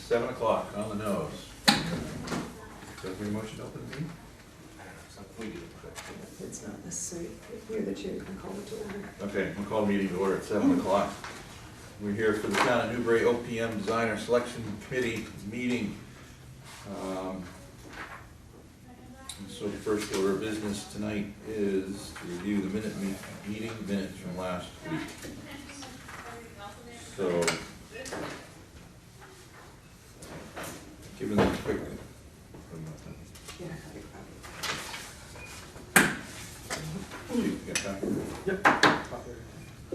7 o'clock on the nose. Does we motion to open the meeting? I don't know, something we do. It's not necessary, if you're the chair, you can call it to order. Okay, we'll call the meeting to order at 7 o'clock. We're here for the Town of Newbury OPM Designer Selection Committee meeting. And so the first order of business tonight is to review the meeting minutes from last week. So, given the quick, Yeah, you got time? Yep.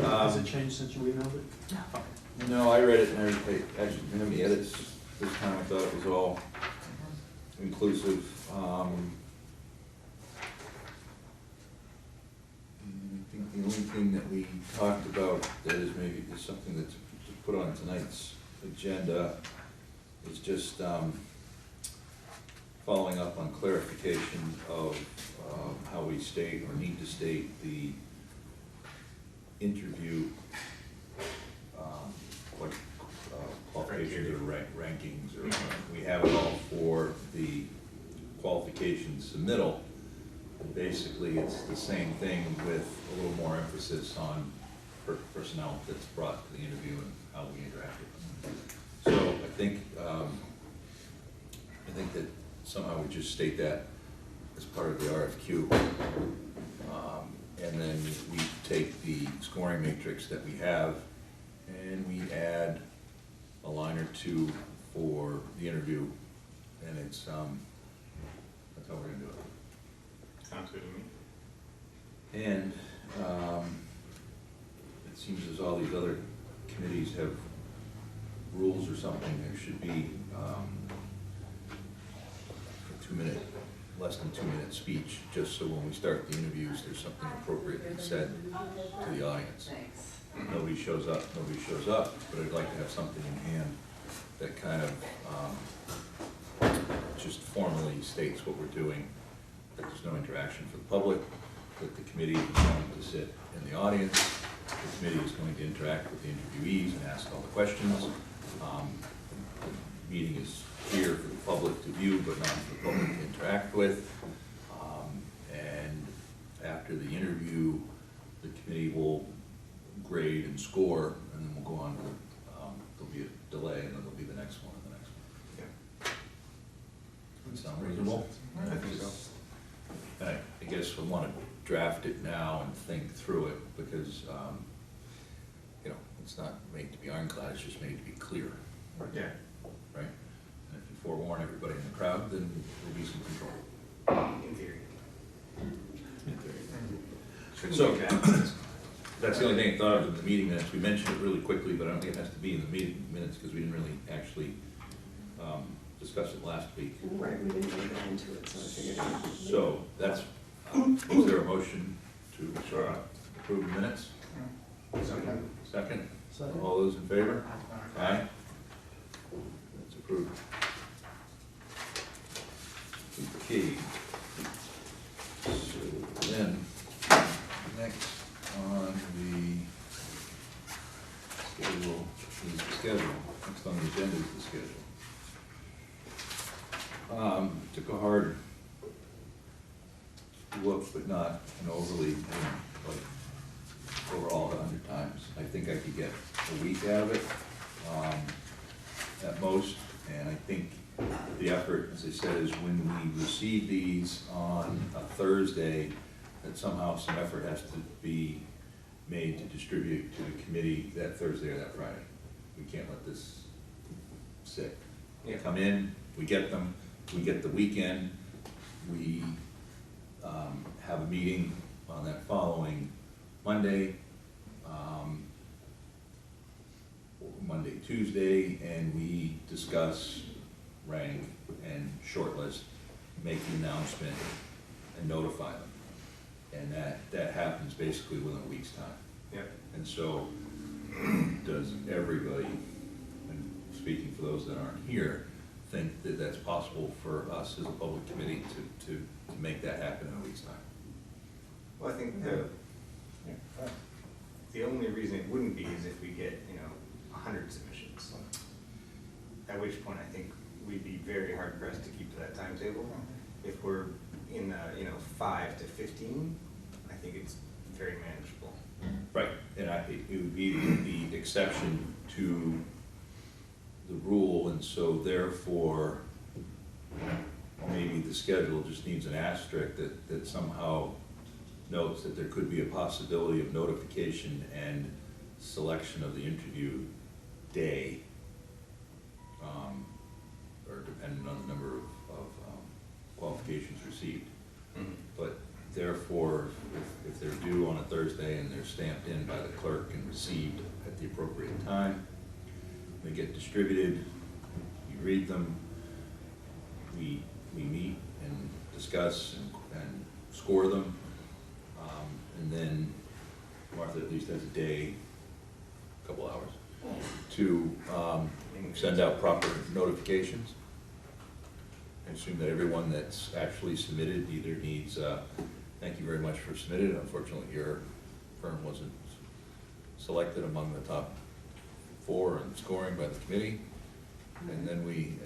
Has it changed since you emailed it? No, I read it and I actually didn't have any edits this time. I thought it was all inclusive. I think the only thing that we talked about that is maybe is something that's to put on tonight's agenda is just following up on clarification of how we state or need to state the interview qualifications or rankings, or we have it all for the qualifications submittal. And basically, it's the same thing with a little more emphasis on personnel that's brought to the interview and how we interact with them. So I think that somehow we just state that as part of the RFQ. And then we take the scoring matrix that we have and we add a line or two for the interview, and it's that's how we're gonna do it. Sounds good to me. And it seems as all these other committees have rules or something, there should be a 2-minute, less than 2-minute speech, just so when we start the interviews, there's something appropriately said to the audience. Nobody shows up, but I'd like to have something in hand that kind of just formally states what we're doing, that there's no interaction for the public, that the committee is going to sit in the audience, the committee is going to interact with the interviewees and ask all the questions. The meeting is here for the public to view, but not for the public to interact with. And after the interview, the committee will grade and score, and then we'll go on to, there'll be a delay, and then there'll be the next one and the next one. Yeah. Does that sound reasonable? I think so. I guess we want to draft it now and think through it, because, it's not made to be ironclad, it's just made to be clear, Yeah. right? And if you forewarn everybody in the crowd, then there'll be some control. In theory. Shouldn't So, be bad. that's the only thing I thought of in the meeting minutes. We mentioned it really quickly, but I don't think it has to be in the meeting minutes because we didn't really actually discuss it last week. Right, we didn't really get into it, so I figured I would. So that's, is there a motion to approve the minutes? Second? Second. All those in favor? Aye. That's approved. Okay. So then, next on the schedule is the schedule. Next on the agenda is the schedule. Took a hard look, but not an overly, like overall 100 times. I think I could get a week out of it at most, and I think the effort, as I said, is when we receive these on a Thursday, that somehow some effort has to be made to distribute to the committee that Thursday or that Friday. We can't let this sit. Yeah. Come in, we get them, we get the weekend, we have a meeting on that following Monday, Monday, Tuesday, and we discuss, rank, and shortlist, make the announcement, and notify them. And that happens basically within a week's time. Yep. And so, does everybody, and speaking for those that aren't here, think that that's possible for us as a public committee to make that happen in a week's time? Well, I think the only reason it wouldn't be is if we get, 100 submissions. at which point I think we'd be very hard pressed to keep to that timetable. If we're in the, 5 to 15, I think it's very manageable. Right, and it would be the exception to the rule, and so therefore, maybe the schedule just needs an asterisk that somehow notes that there could be a possibility of notification and selection of the interview day, or depending on the number of qualifications received. Mm-hmm. But therefore, if they're due on a Thursday and they're stamped in by the clerk and received at the appropriate time, they get distributed, you read them, we meet and discuss and score them, and then Martha at least has a day, a couple hours, to send out proper notifications. I assume that everyone that's actually submitted either needs, thank you very much for submitting. Unfortunately, your firm wasn't selected among the top 4 in scoring by the committee. And then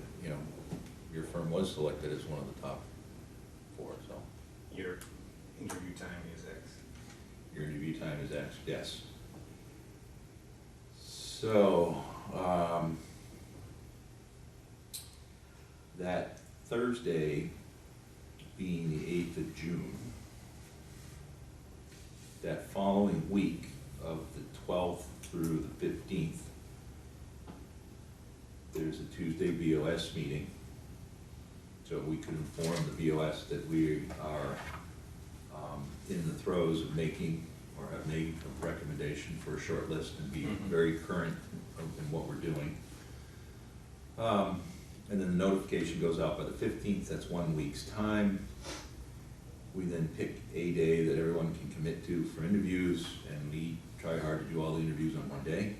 your firm was selected as one of the top 4, so. Your interview time is X. Your interview time is X, yes. So, that Thursday being the 8th of June, that following week of the 12th through the 15th, there's a Tuesday BOS meeting. So we could inform the BOS that we are in the throes of making or have made a recommendation for a short list and be very current in what we're doing. And then the notification goes out by the 15th, that's 1 week's time. We then pick a day that everyone can commit to for interviews, and we try hard to do all the interviews on one day.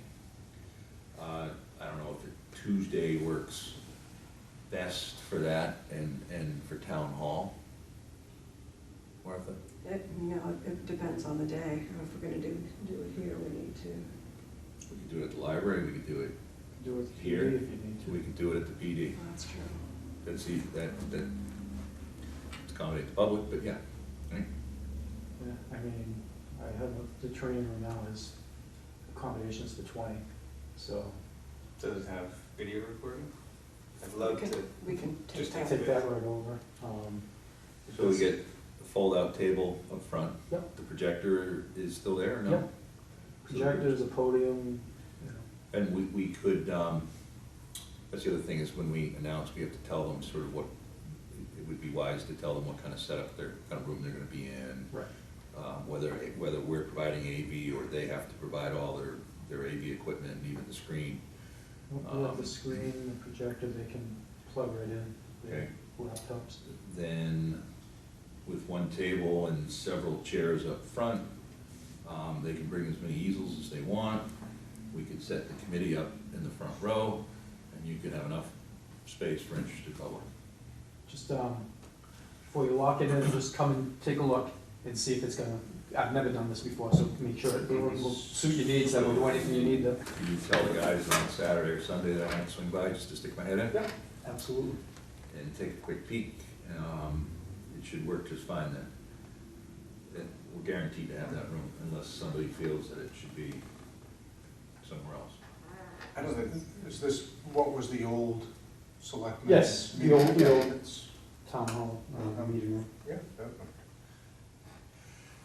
I don't know if a Tuesday works best for that and for town hall. Martha? It depends on the day. If we're gonna do it here, we need to. We could do it at the library, we could do it Do it here, if you need to. we could do it at the PD. Oh, that's true. That's easy, that accommodate the public, but yeah, right? Yeah, I mean, I have the training right now is accommodations for 20, so Does it have video recording? I'd love to. We can take Just that. take that right over. So we get a fold-out table up front. Yep. The projector is still there, or no? Yep. Projectors, a podium, you know. And we could, that's the other thing, is when we announce, we have to tell them sort of what, it would be wise to tell them what kind of setup, kind of room they're gonna be in. Right. Whether we're providing AV or they have to provide all their AV equipment and even the screen. We'll have the screen, the projector, they can plug right in, Okay. their laptops. Then with one table and several chairs up front, they can bring as many easels as they want. We could set the committee up in the front row, and you could have enough space for interested public. Just, before you lock it in, just come and take a look and see if it's gonna, I've never done this before, so make sure it will suit your needs, that will do anything you need to. Do you tell the guys on Saturday or Sunday that I might swing by just to stick my head in? Yeah, absolutely. And take a quick peek? It should work just fine then. We're guaranteed to have that room unless somebody feels that it should be somewhere else. I don't think, is this, what was the old selectmen? Yes, the meeting? old- the old- It's- Town hall, meeting room. Yeah, definitely.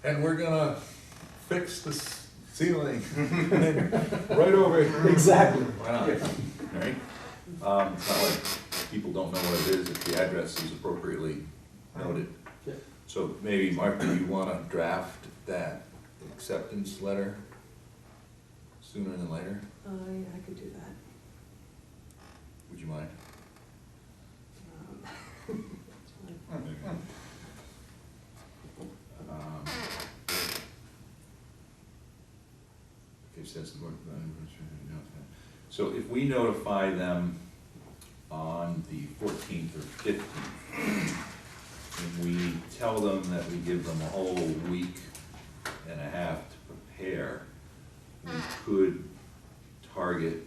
And we're gonna fix the ceiling right over here. Exactly. Why not? All right? It's not like people don't know what it is if the address is appropriately noted. Yeah. So maybe, Martha, you wanna draft that acceptance letter sooner than later? I could do that. Would you mind? It's fine. Okay, says the board. So if we notify them on the 14th or 15th, and we tell them that we give them a whole week and a half to prepare, we could target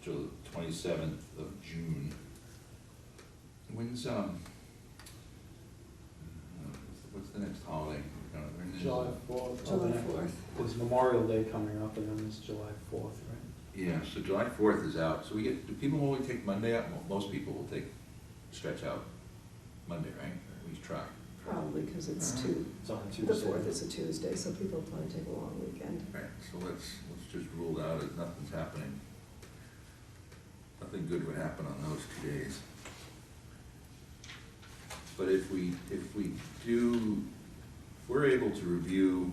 to the 27th of June. When's, what's the next holiday? When is- July 4th. July 4th. There's Memorial Day coming up, and then there's July 4th, right? Yeah, so July 4th is out, so do people only take Monday out? Most people will stretch out Monday, right? At least try. Probably because it's It's on a the Tuesday. 4th is a Tuesday, so people probably take a long weekend. Right, so let's just rule out as nothing's happening. Nothing good would happen on those 2 days. But if we're able to review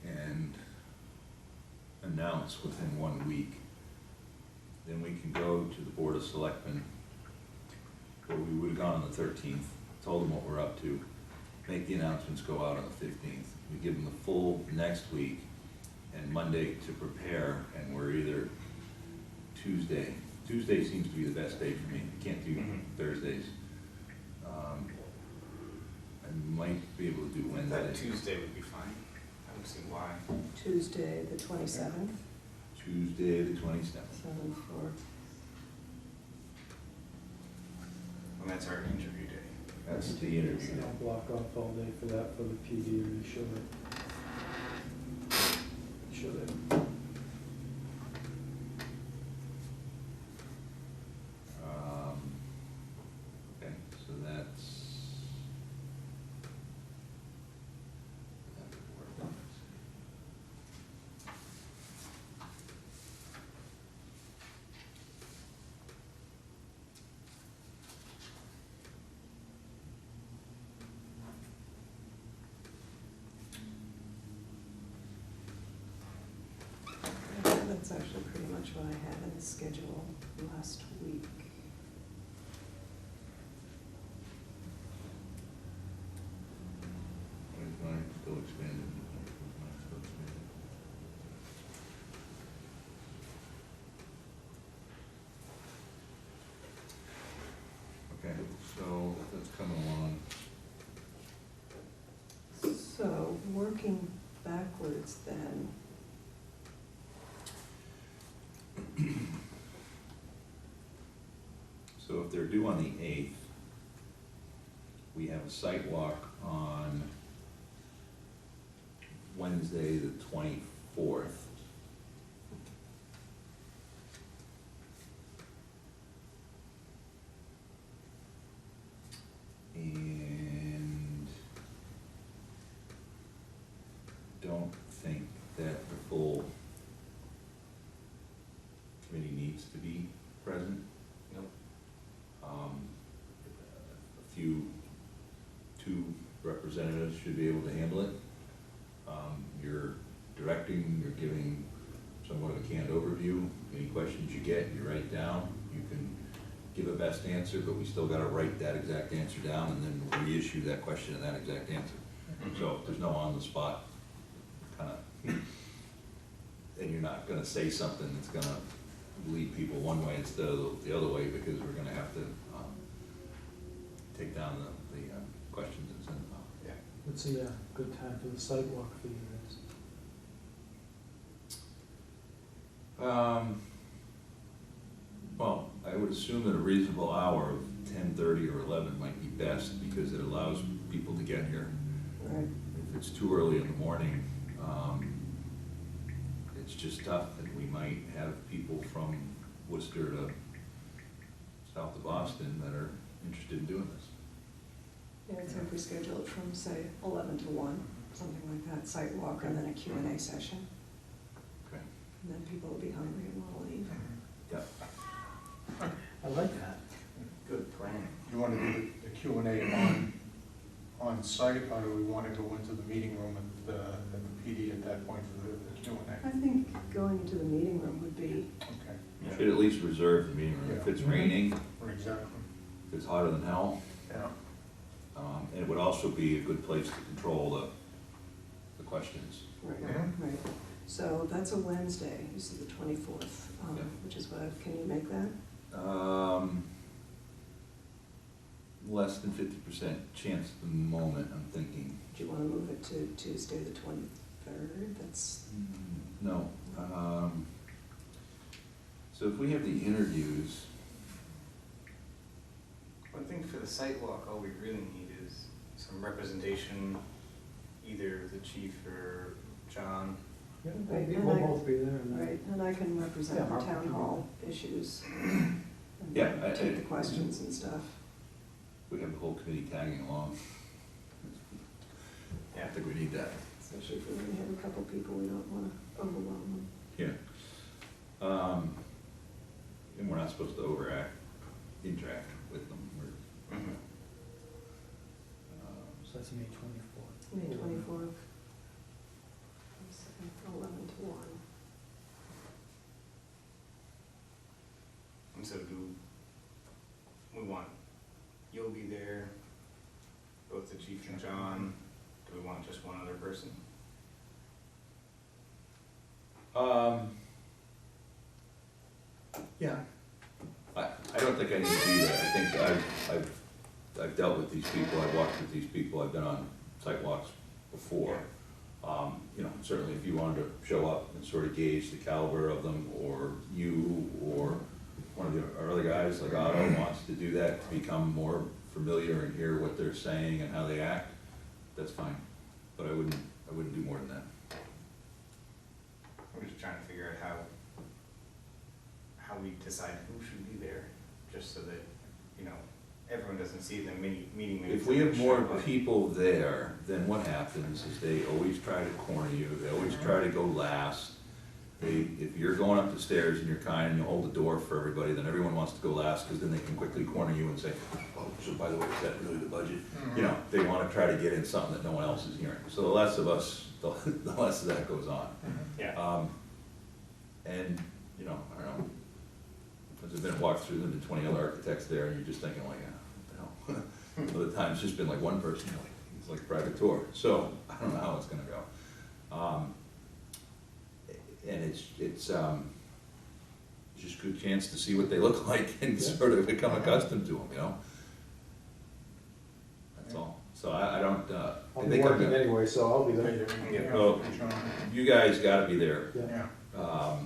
and announce within 1 week, then we can go to the Board of Selectmen, where we would have gone on the 13th, told them what we're up to, make the announcements go out on the 15th. We give them the full next week and Monday to prepare, and we're either Tuesday seems to be the best day for me, I can't do Thursdays. I might be able to do Wednesday. That Tuesday would be fine. I don't see why. Tuesday, the 27th, Tuesday the 27th. 7 for, And that's our interview day. That's the interview. And I'll block off all day for that, for the PD, to make sure that. Okay, so that's. That would work. that's actually pretty much what I had in the schedule last week. Where's mine still expanded? Where's mine still expanded? Okay, so that's coming along. So, working backwards then, So if they're due on the 8th, we have a site walk on Wednesday, the 24th. And don't think that the full committee needs to be present. Nope. Two representatives should be able to handle it. You're directing, you're giving somewhat of a canned overview. Any questions you get, you write down. You can give a best answer, but we still gotta write that exact answer down and then we'll reissue that question and that exact answer. So there's no on-the-spot kinda, and you're not gonna say something that's gonna lead people one way instead of the other way, because we're gonna have to, take down the questions and send them out. Yeah. What's a good time for the sidewalk for you guys? Well, I would assume that a reasonable hour of 10:30 or 11 might be best, because it allows people to get here. right? If it's too early in the morning, it's just tough, and we might have people from Worcester to south of Boston that are interested in doing this. Yeah, so if we schedule it from, say, 11 to 1, something like that, site walk, and then a Q&A session, Okay. and then people will be hungry and want to leave. Yep. I like that. Good plan. You want to do the Q&A on site, or do we want to go into the meeting room at the PD at that point for the Q&A? I think going into the meeting room would be, Okay, Should at least reserve the meeting room. If it's raining, exactly. if it's hotter than hell, Yeah. and it would also be a good place to control the questions. right, Mhm. right. So that's a Wednesday, you see the 24th, Yeah. which is what, can you make that? Less than 50% chance at the moment, I'm thinking. Do you want to move it to Tuesday, the 23rd? That's, No. So if we have the interviews, I think for the site walk, all we really need is some representation, either the chief or John. Yeah, Right, we'll and I- both be there and then. Right, and I can represent Yeah, the Mark town can- hall issues. And Yeah, take the questions and stuff. we have the whole committee tagging along. I Yeah. think we need that. Especially if we only have a couple people, we don't wanna overwhelm them. Yeah. And we're not supposed to interact with them. We're, Mhm. So that's May 24th. May 24th. 11 to 1. And so do we want, you'll be there, both the chief and John, do we want just one other person? Yeah. I don't think I need to be there. I think I've dealt with these people, I've walked with these people, I've been on sidewalks before. You know, certainly if you wanted to show up and sort of gauge the caliber of them, or you, or one of our other guys, like Otto, wants to do that, to become more familiar and hear what they're saying and how they act, that's fine. But I wouldn't do more than that. We're just trying to figure out how we decide who should be there, just so that, you know, everyone doesn't see the meeting minutes. If we have more show up. people there, then what happens is they always try to corner you, they always try to go last. If you're going up the stairs and you're kind and you hold the door for everybody, then everyone wants to go last, because then they can quickly corner you and say, oh, so by the way, is that really the budget? You know, they wanna try to get in something that no one else is hearing. So the less of us, the less of that goes on. Yeah, And, you know, I don't know, there's been walked through them to 20 other architects there, and you're just thinking like, what the hell? Other times, it's just been like one person, like, it's like a private tour, so I don't know how it's gonna go. And it's just a good chance to see what they look like and Yeah. sort of become accustomed to them, you know? That's all. So I don't, I I'll be think I'm working gonna, anyway, so I'll be there. Yeah. Well, John. you guys gotta be there. Yeah. Yeah.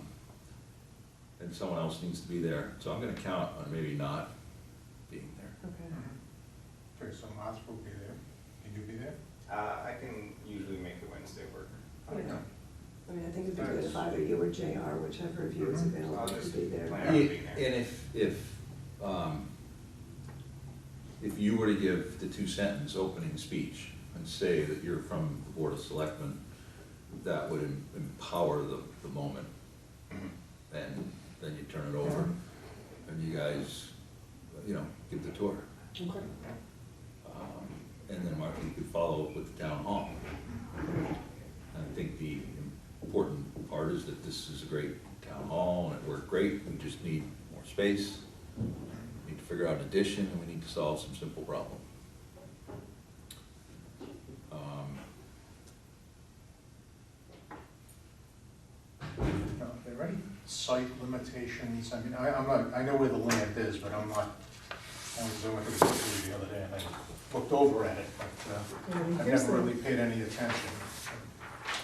And someone else needs to be there, so I'm gonna count on maybe not being there. Okay. Okay, so Martha will be there. Can you be there? I can usually make it Wednesday work. Yeah. I mean, I think it'd be good if either you or JR, whichever of you is Mhm. available, I'll to just be there. plan. And Yeah. if you were to give the 2-sentence opening speech and say that you're from the Board of Selectmen, that would empower the moment, Mhm. and then you turn it over, and you guys, you know, give the tour. Okay. And then Mark, you could follow up with the town hall. I think the important part is that this is a great town hall, and it worked great, we just need more space. We need to figure out an addition, and we need to solve some simple problem. No, are there any site limitations? I mean, I'm not, I know where the land is, but I'm not, I went to the property the other day and I looked over at it, but Yeah, I've here's never the- really paid any attention.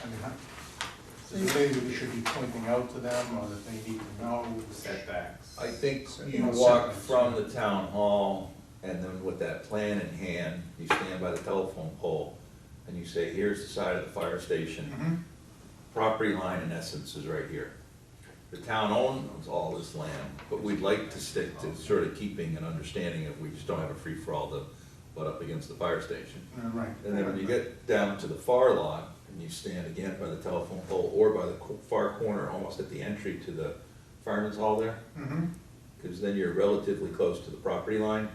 I mean, is there anything we should be pointing out to them, or that they need to know? Setbacks. I think you No walk setbacks, from yeah. the town hall, and then with that plan in hand, you stand by the telephone pole, and you say, here's the side of the fire station. Mhm. Property line, in essence, is right here. The town owns all this land, but we'd like to stick to sort of keeping an understanding of, we just don't have a free-for-all to butt up against the fire station. Right. And then when you get down to the far lot, and you stand again by the telephone pole, or by the far corner, almost at the entry to the fireman's hall there, Mhm. because then you're relatively close to the property line,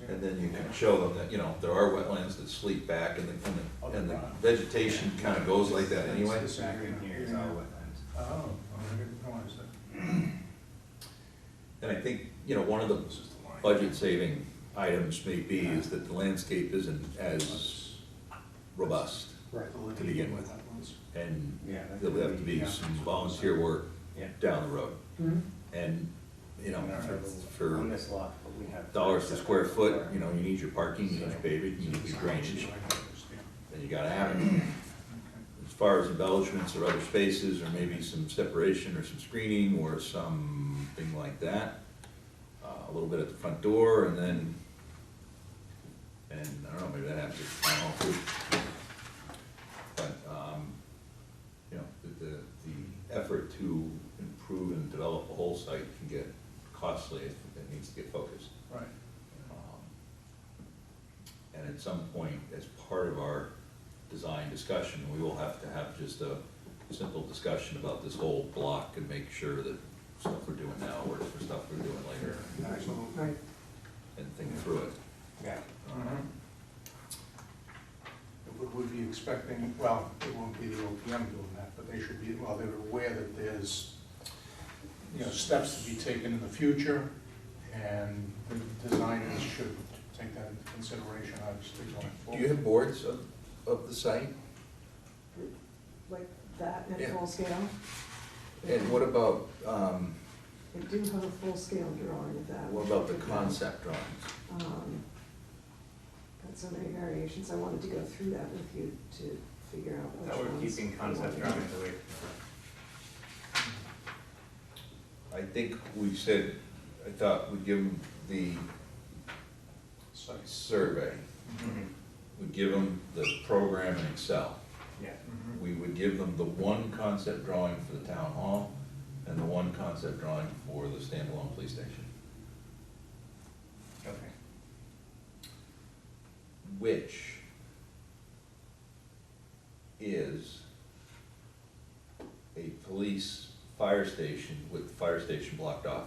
and then you can show them that, you know, there are wetlands that sleep back, and the vegetation kind of goes like that anyway. This Back in here is all wetlands. Oh, I didn't realize that. And I think, you know, one of the budget-saving items may be is that the landscape isn't as robust, Right. to begin with. and Yeah. there'll have to be some volunteer work Yeah. down the road. Mhm. And, you know, On for this lot, but we have. dollars per square foot, you know, you need your parking, you need your paving, you need your drainage, and you gotta have it. As far as embellishments or other spaces, or maybe some separation or some screening or something like that. A little bit at the front door, and then, and I don't know, maybe that happens at town hall too. But, you know, the effort to improve and develop a whole site can get costly if it needs to get focused. Right. And at some point, as part of our design discussion, we will have to have just a simple discussion about this whole block and make sure that stuff we're doing now works for stuff we're doing later, Absolutely. Right. and think through it. Yeah. Would we be expecting, well, it won't be the OPM doing that, but they should be, well, they're aware that there's, you know, steps to be taken in the future, and the designers should take that into consideration, obviously, going forward. Do you have boards of the site? Like that Yeah. at full scale? And what about, I do have a full scale drawing of that. what about the concept drawings? Got so many variations, I wanted to go through that with you to figure out which That ones. we're keeping you concept wanted. drawings away. I think we said, I thought we'd give them the Sites. survey, we'd give them the program in Excel. Yeah. We would give them the one concept drawing for the town hall and the one concept drawing for the standalone police station, Okay. which is a police fire station with the fire station blocked off.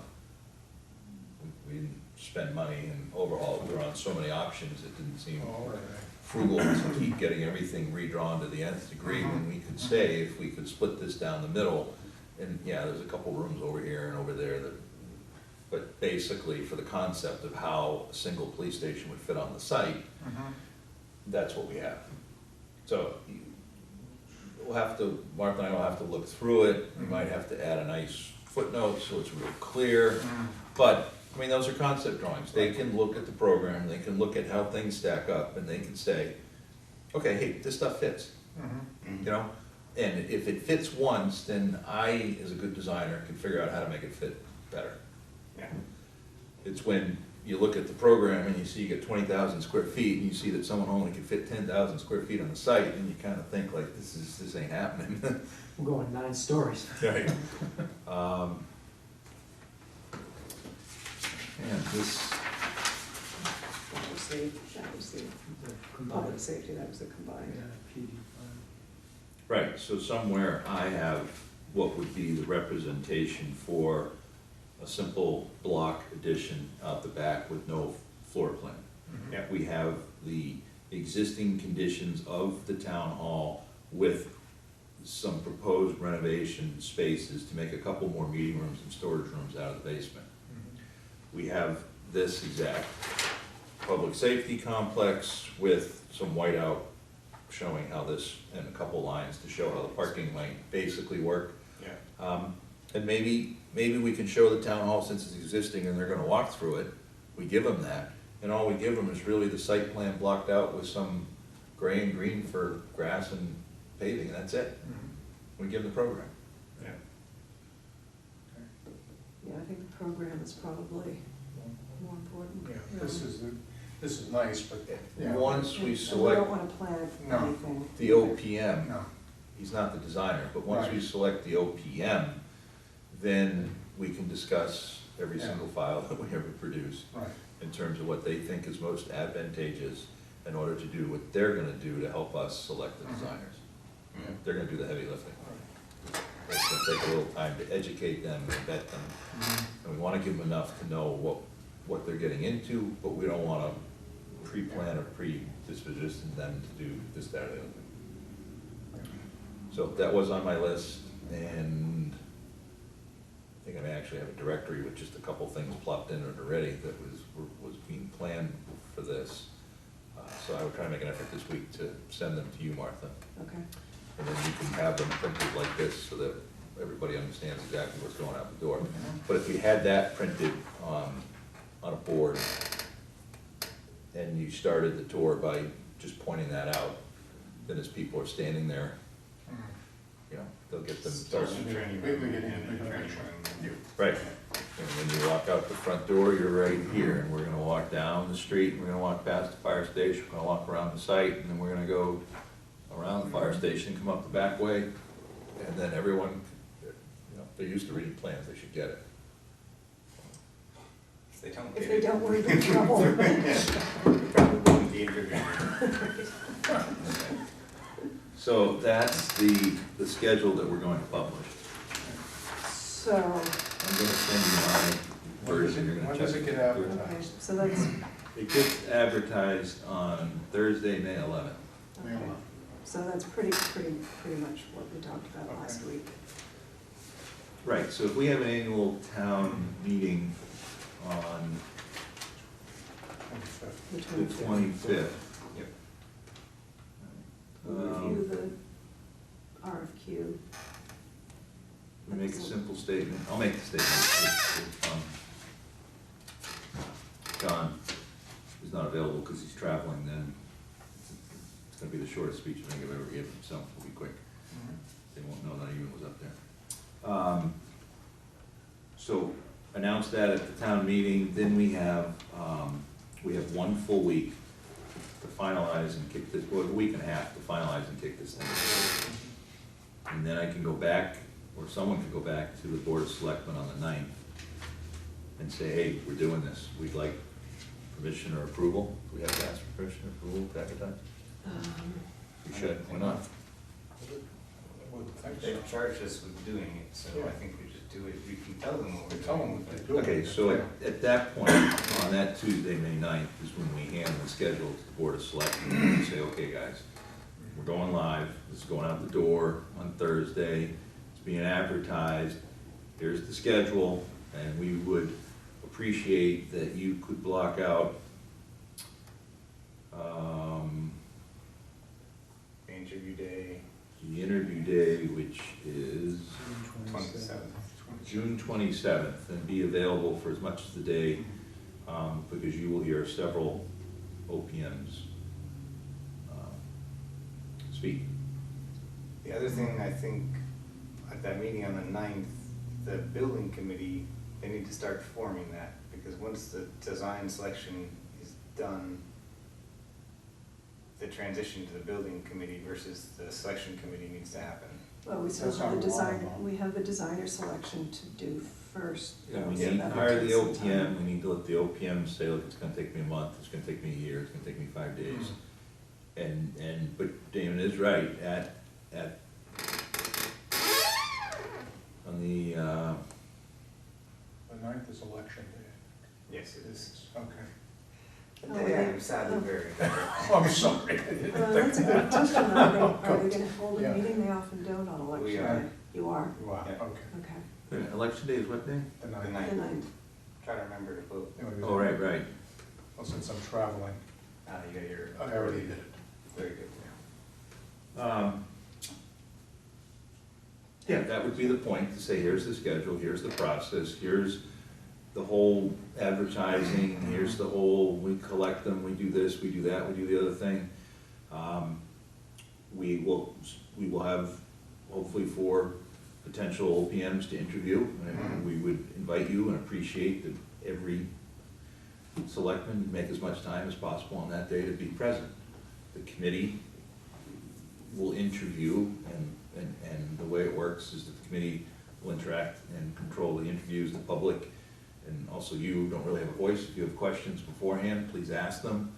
We didn't spend money and overhaul it, we were on so many options, it didn't seem Oh, okay. frugal to keep getting everything redrawn to the nth degree, when we could say, if we could split this down the middle, and yeah, there's a couple rooms over here and over there that, but basically for the concept of how a single police station would fit on the site, that's what we have. So, we'll have to, Martha and I will have to look through it, we might have to add a nice footnote so it's real clear, but, I mean, those are concept drawings, they can look at the program, they can look at how things stack up, and they can say, okay, hey, this stuff fits, you know? And if it fits once, then I, as a good designer, can figure out how to make it fit better. Yeah. It's when you look at the program and you see you get 20,000 square feet, and you see that someone only can fit 10,000 square feet on the site, and you kind of think like, this ain't happening. We're going 9 stories. Right. And this, That was the public safety, that was the combined. right, so somewhere I have what would be the representation for a simple block addition out the back with no floor plan. Yeah. We have the existing conditions of the town hall with some proposed renovation spaces to make a couple more meeting rooms and storage rooms out of the basement. We have this exact public safety complex with some whiteout showing how this, and a couple lines to show how the parking might basically work. Yeah. And maybe we can show the town hall, since it's existing and they're gonna walk through it, we give them that. And all we give them is really the site plan blocked out with some gray and green for grass and paving, and that's it. We give them the program. Yeah. Yeah, I think the program is probably more important. Yeah, this is nice, but, yeah. Once we And select don't wanna plan No. anything. the OPM, No, he's not the designer, but once we Right. select the OPM, then we can discuss every Yeah. single file that we ever produce right. in terms of what they think is most advantageous in order to do what they're gonna do to help us select the designers. They're gonna do the heavy lifting. It's gonna take a little time to educate them and vet them, and we wanna give them enough to know what they're getting into, but we don't wanna pre-plan or predisposition them to do this, that, or the other thing. So that was on my list, and I think I may actually have a directory with just a couple things plopped in it already that was being planned for this. So I would try to make an effort this week to send them to you, Martha, Okay, and then you can have them printed like this so that everybody understands exactly what's going out the door. But if we had that printed on a board, and you started the tour by just pointing that out, then as people are standing there get them Start started. in the training Maybe room we and get in into the the training next room. Right, and when you walk out the front door, you're right here, and we're gonna walk down the street, and we're gonna walk past the fire station, we're gonna walk around the site, and then we're gonna go around the fire station, come up the back way, and then everyone, you know, if they're used to reading plans, they should get it. If they don't If get they it, don't, we're in trouble. we probably won't be interviewing. So that's the schedule that we're going to publish. So, I'm gonna send you my version, you're When gonna does check. it get okay, advertised? so that's, It gets advertised on Thursday, May 11th. okay. So that's pretty much what we talked about last Okay. week. Right, so if we have an annual town meeting on 25th. The the 25th. 25th. Yep. We'll review the RFQ. We make a simple statement, I'll make the statement, if John is not available because he's traveling, then it's gonna be the shortest speech I think I've ever given, so it'll be quick. They won't know that I even was up there. So announce that at the town meeting, then we have 1 full week to finalize and kick this, well, a week and a half to finalize and kick this thing. And then I can go back, or someone can go back to the Board of Selectmen on the 9th and say, hey, we're doing this, we'd like permission or approval. Do we have to ask for permission or approval to advertise? We should, why not? I would think so. They've charged us with doing it, so I think we just do it, we can tell them what we're Tell them doing. what they're doing. Okay, so at that point, on that Tuesday, May 9th, is when we hand the schedule to the Board of Selectmen and say, okay, guys, we're going live, this is going out the door on Thursday, it's being advertised, here's the schedule, and we would appreciate that you could block out, Interview day, the interview day, which is 27th. June 27th, and be available for as much as the day, because you will hear several OPMs speak. The other thing, I think, at that meeting on the 9th, the building committee, they need to start forming that, because once the design selection is done, the transition to the building committee versus the selection committee needs to happen. Well, we still That's have the not design, wrong, though. we have the designer selection to do first. Yeah, we so need to that hire would the take some time. OPM, we need to let the OPM say, look, it's gonna take me a month, it's gonna take me a year, it's gonna take me 5 days. But Damon is right, on the, The 9th is election day. Yes, it is. Okay. Oh, Yeah, they- I'm sadly oh. very. Oh, I'm sorry. That's a good question. Are they gonna hold a Yeah. meeting? They often don't on election We day. are. You are? Wow, Yeah. okay. Okay. election day is what day? The The 9th. ninth. The 9th. Try to remember to vote. Oh, right. Well, since I'm traveling, You got your. I already did it. Very good. Yeah, that would be the point, to say, here's the schedule, here's the process, here's the whole advertising, here's the whole, we collect them, we do this, we do that, we do the other thing. We will have hopefully 4 potential OPMs to interview, and we would invite you and appreciate that every selectman make as much time as possible on that day to be present. The committee will interview, and the way it works is that the committee will interact and control the interviews, the public, and also you don't really have a voice. If you have questions beforehand, please ask them.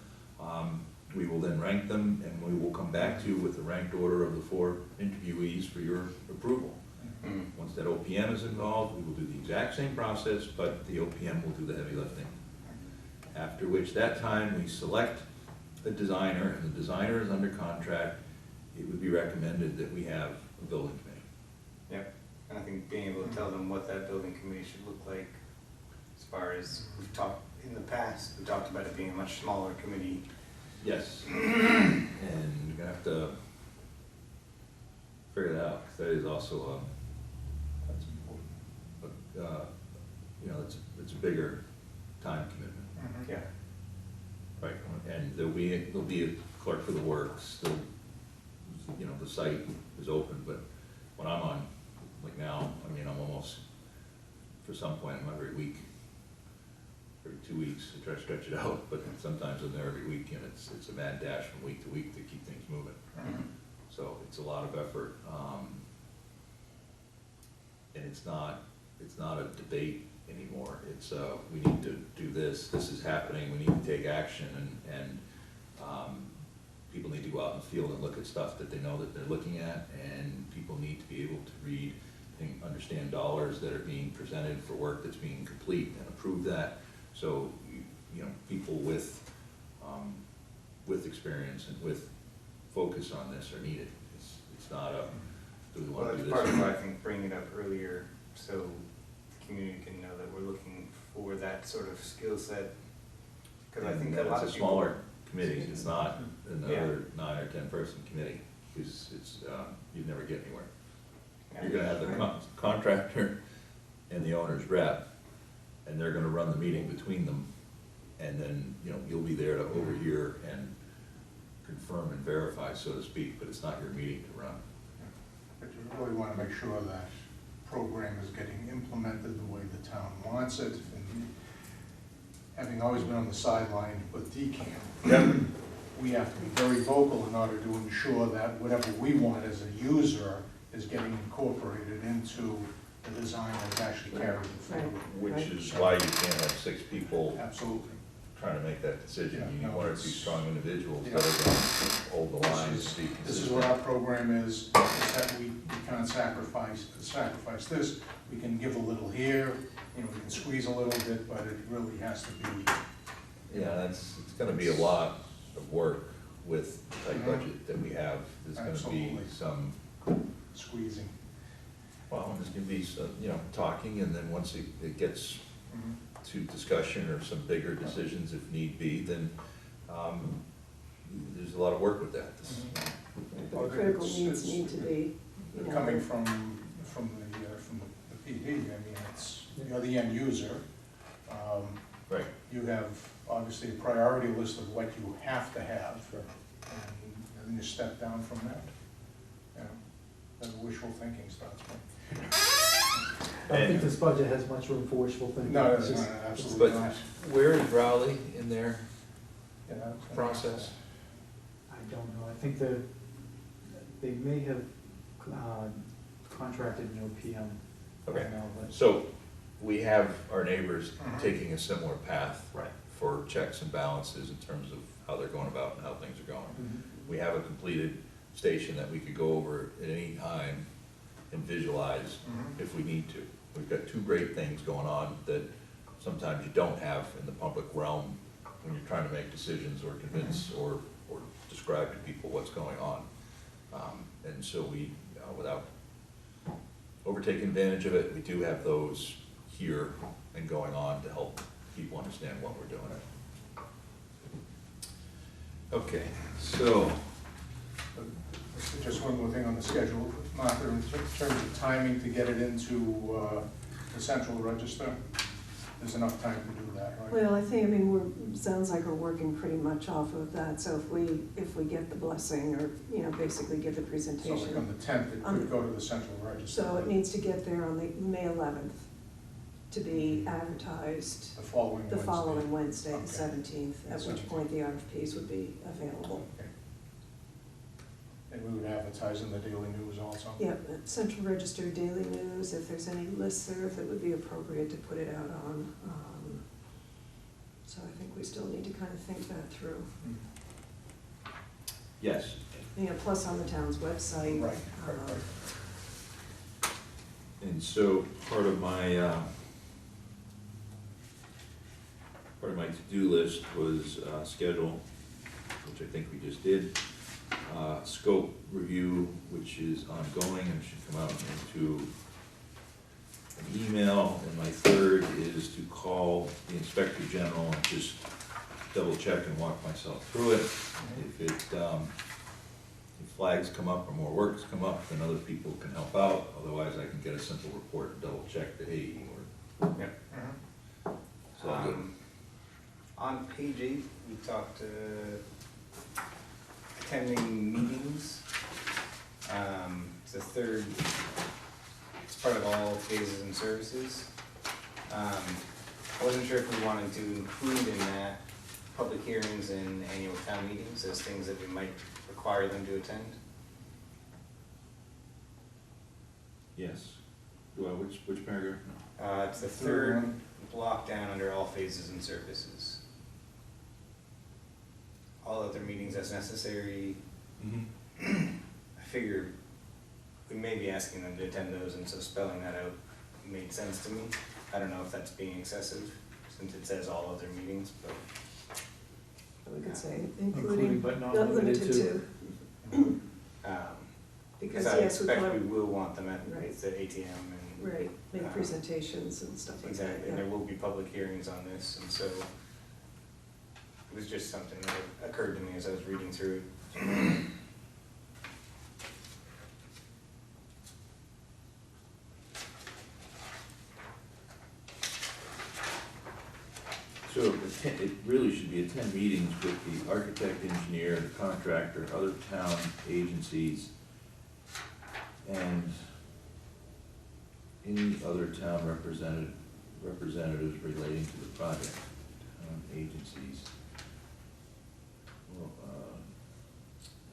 We will then rank them, and we will come back to you with the ranked order of the 4 interviewees for your approval. Mm. Once that OPM is involved, we will do the exact same process, but the OPM will do the heavy lifting. After which, that time, we select a designer, and the designer is under contract. It would be recommended that we have a building committee. Yep, and I think being able to tell them what that building committee should look like, as far as we've talked in the past, we talked about it being a much smaller committee. Yes. And you're gonna have to figure that out, because that is also that's important. You know, it's a bigger time commitment. Mhm. Yeah. Right, and there'll be a clerk for the works, still, you know, the site is open, but when I'm on some point I'm every week, every 2 weeks to try to stretch it out, but sometimes I'm there every week, and it's a mad dash from week to week to keep things moving. So it's a lot of effort, and it's not a debate anymore. It's, we need to do this is happening, we need to take action, and people need to go out in the field and look at stuff that they know that they're looking at, and people need to be able to read and understand dollars that are being presented for work that's being complete and approve that. So, you know, people with experience and with focus on this are needed. It's not a, do we Well, want to do that's this? part of why I think bringing it up earlier, so the community can know that we're looking for that sort of skill set. Because I think a lot of It's a people. smaller committee, it's not Yeah. another 9 or 10 person committee, it's, you'd never get anywhere. Yeah. You're gonna have the contractor and the owner's rep, and they're gonna run the meeting between them, and then, you know, you'll be there to overhear and confirm and verify, so to speak, but it's not your meeting to run. But you really want to make sure that program is getting implemented the way the town wants it. And having always been on the sideline with DCAM, we have to be very vocal in order to ensure that whatever we want as a user is getting incorporated into the design that's actually carried forward. Which is why you can't have 6 people Absolutely. trying to make that decision. You Yeah, need no, 1 or 2 it's- strong individuals Yeah. that are gonna hold the line and This be is consistent. what our program is that we can't sacrifice this. We can give a little here, you know, we can squeeze a little bit, but it really has to be. Yeah, it's gonna be a lot of work with the tight budget that we have. There's gonna be Absolutely. some, Squeezing. well, there's gonna be some, you know, talking, and then once it gets Mhm. to discussion or some bigger decisions if need be, then, there's a lot of work with that. But the critical needs need to be, you know. Coming from the PD, I mean, it's, you're the end user. Right. You have obviously a priority list of what you have to have, and then you step down from that. You know, that's wishful thinking starts. I don't think this budget has much room for wishful thinking. No, It's just- absolutely But not. where is Rowley in their Yeah, that's- process? I don't know, I think they may have contracted an OPM Okay. right now, but. So, we have our neighbors Mhm. taking a similar path Right. for checks and balances in terms of how they're going about and how things are going. Mhm. We have a completed station that we could go over at any time and visualize Mhm. if we need to. We've got 2 great things going on that sometimes you don't have in the public realm when you're trying to make decisions or convince or describe to people what's going on. And so we, without overtaking advantage of it, we do have those here and going on to help people understand what we're doing. Okay, so, Just one more thing on the schedule, Martha, in terms of timing to get it into the central register, there's enough time to do that, right? Well, I mean, sounds like we're working pretty much off of that, so if we get the blessing, or, you know, basically give the So like presentation. on the 10th, it could go to the central register. So it needs to get there on the May 11th to be advertised The following Wednesday. the following Wednesday, the Okay. 17th, at which 17th. point the RFPs would be available. Okay. And we would advertise in the Daily News also? Yep, Central Register, Daily News, if there's any listserv that would be appropriate to put it out on. So I think we still need to kind of think that through. Mhm. yes, You know, plus on the town's website. Right. and so part of my to-do list was schedule, which I think we just did. Scope review, which is ongoing and should come out into an email. And my third is to call the Inspector General and just double check and walk myself through it. If flags come up or more works come up, then other people can help out. Otherwise, I can get a simple report and double check that, hey, Yep. it's all good. On page 8, we talked attending meetings. It's the third, it's part of all phases and services. I wasn't sure if we wanted to include in that public hearings and annual town meetings as things that we might require them to attend. Yes. Well, which paragraph? No. It's the Third third one. block down under all phases and services. All other meetings as necessary. I figure we may be asking them to attend those, and so spelling that out made sense to me. I don't know if that's being excessive, since it says all other meetings, but. We could say Including including, but not not limited limited to. to, Um, because I yes, we expect we kind will want them at Right. the ATM and. of, right, make uh, presentations and stuff like that, Exactly, and there yeah. will be public hearings on this, and so it was just something that occurred to me as I was reading through it. So it really should be attend meetings with the architect, engineer, the contractor, other town agencies, and any other town representatives relating to the project, town agencies. Well,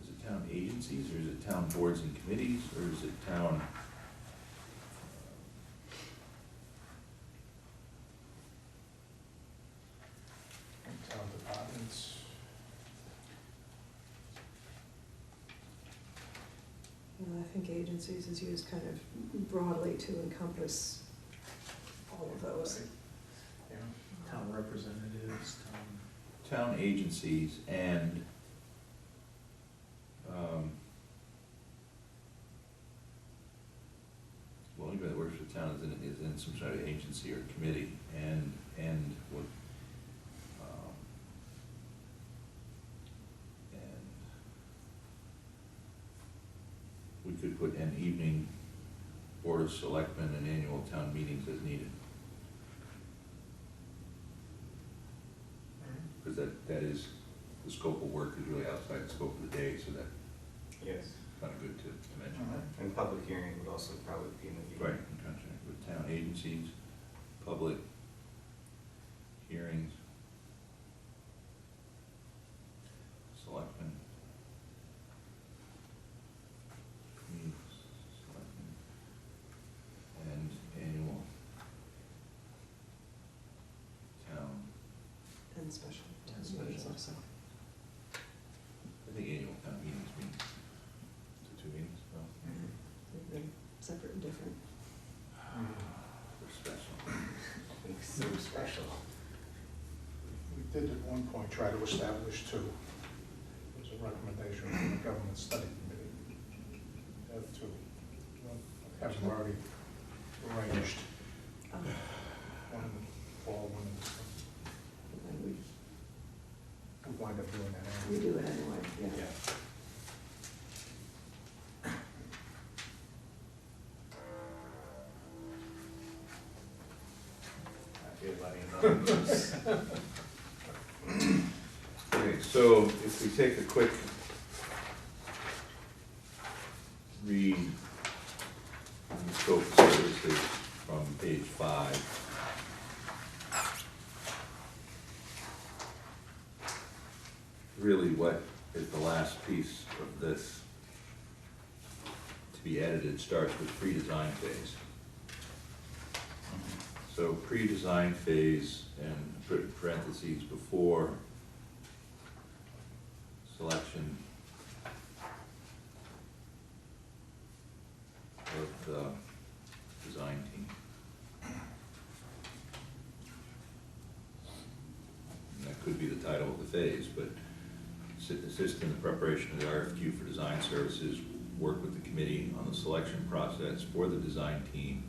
is it town agencies, or is it town boards and committees, or is it town? Town departments. You know, I think agencies is used kind of broadly to encompass all of those. Yeah. Town representatives, Town agencies and, well, anybody that works for the town is in some sort of agency or committee, and what, and we could put an evening board of selectmen and annual town meetings as needed. Because that is, the scope of work is really outside the scope of the day, so that's Yes. kind of good to mention that. And public hearing would also probably be in the evening. Right, in contract with town agencies, public hearings, selectmen, meetings, selectmen, and annual town, And special town And meetings special. also. I think annual town meetings mean the two meetings, well, They're separate and different. they're special. It's so special. We did at one point try to establish two. It was a recommendation from the government study committee. Have two. Have them already arranged. One in the fall, one in the spring. And We'll wind up doing that we anyway. do it anyway, yeah. Yeah. I feel letting them loose. Okay, so if we take a quick read on the scope of services from page 5. Really, what is the last piece of this to be edited starts with pre-design phase. So pre-design phase, and put parentheses before selection of the design team. And that could be the title of the phase, but assist in the preparation of the RFQ for design services, work with the committee on the selection process for the design team,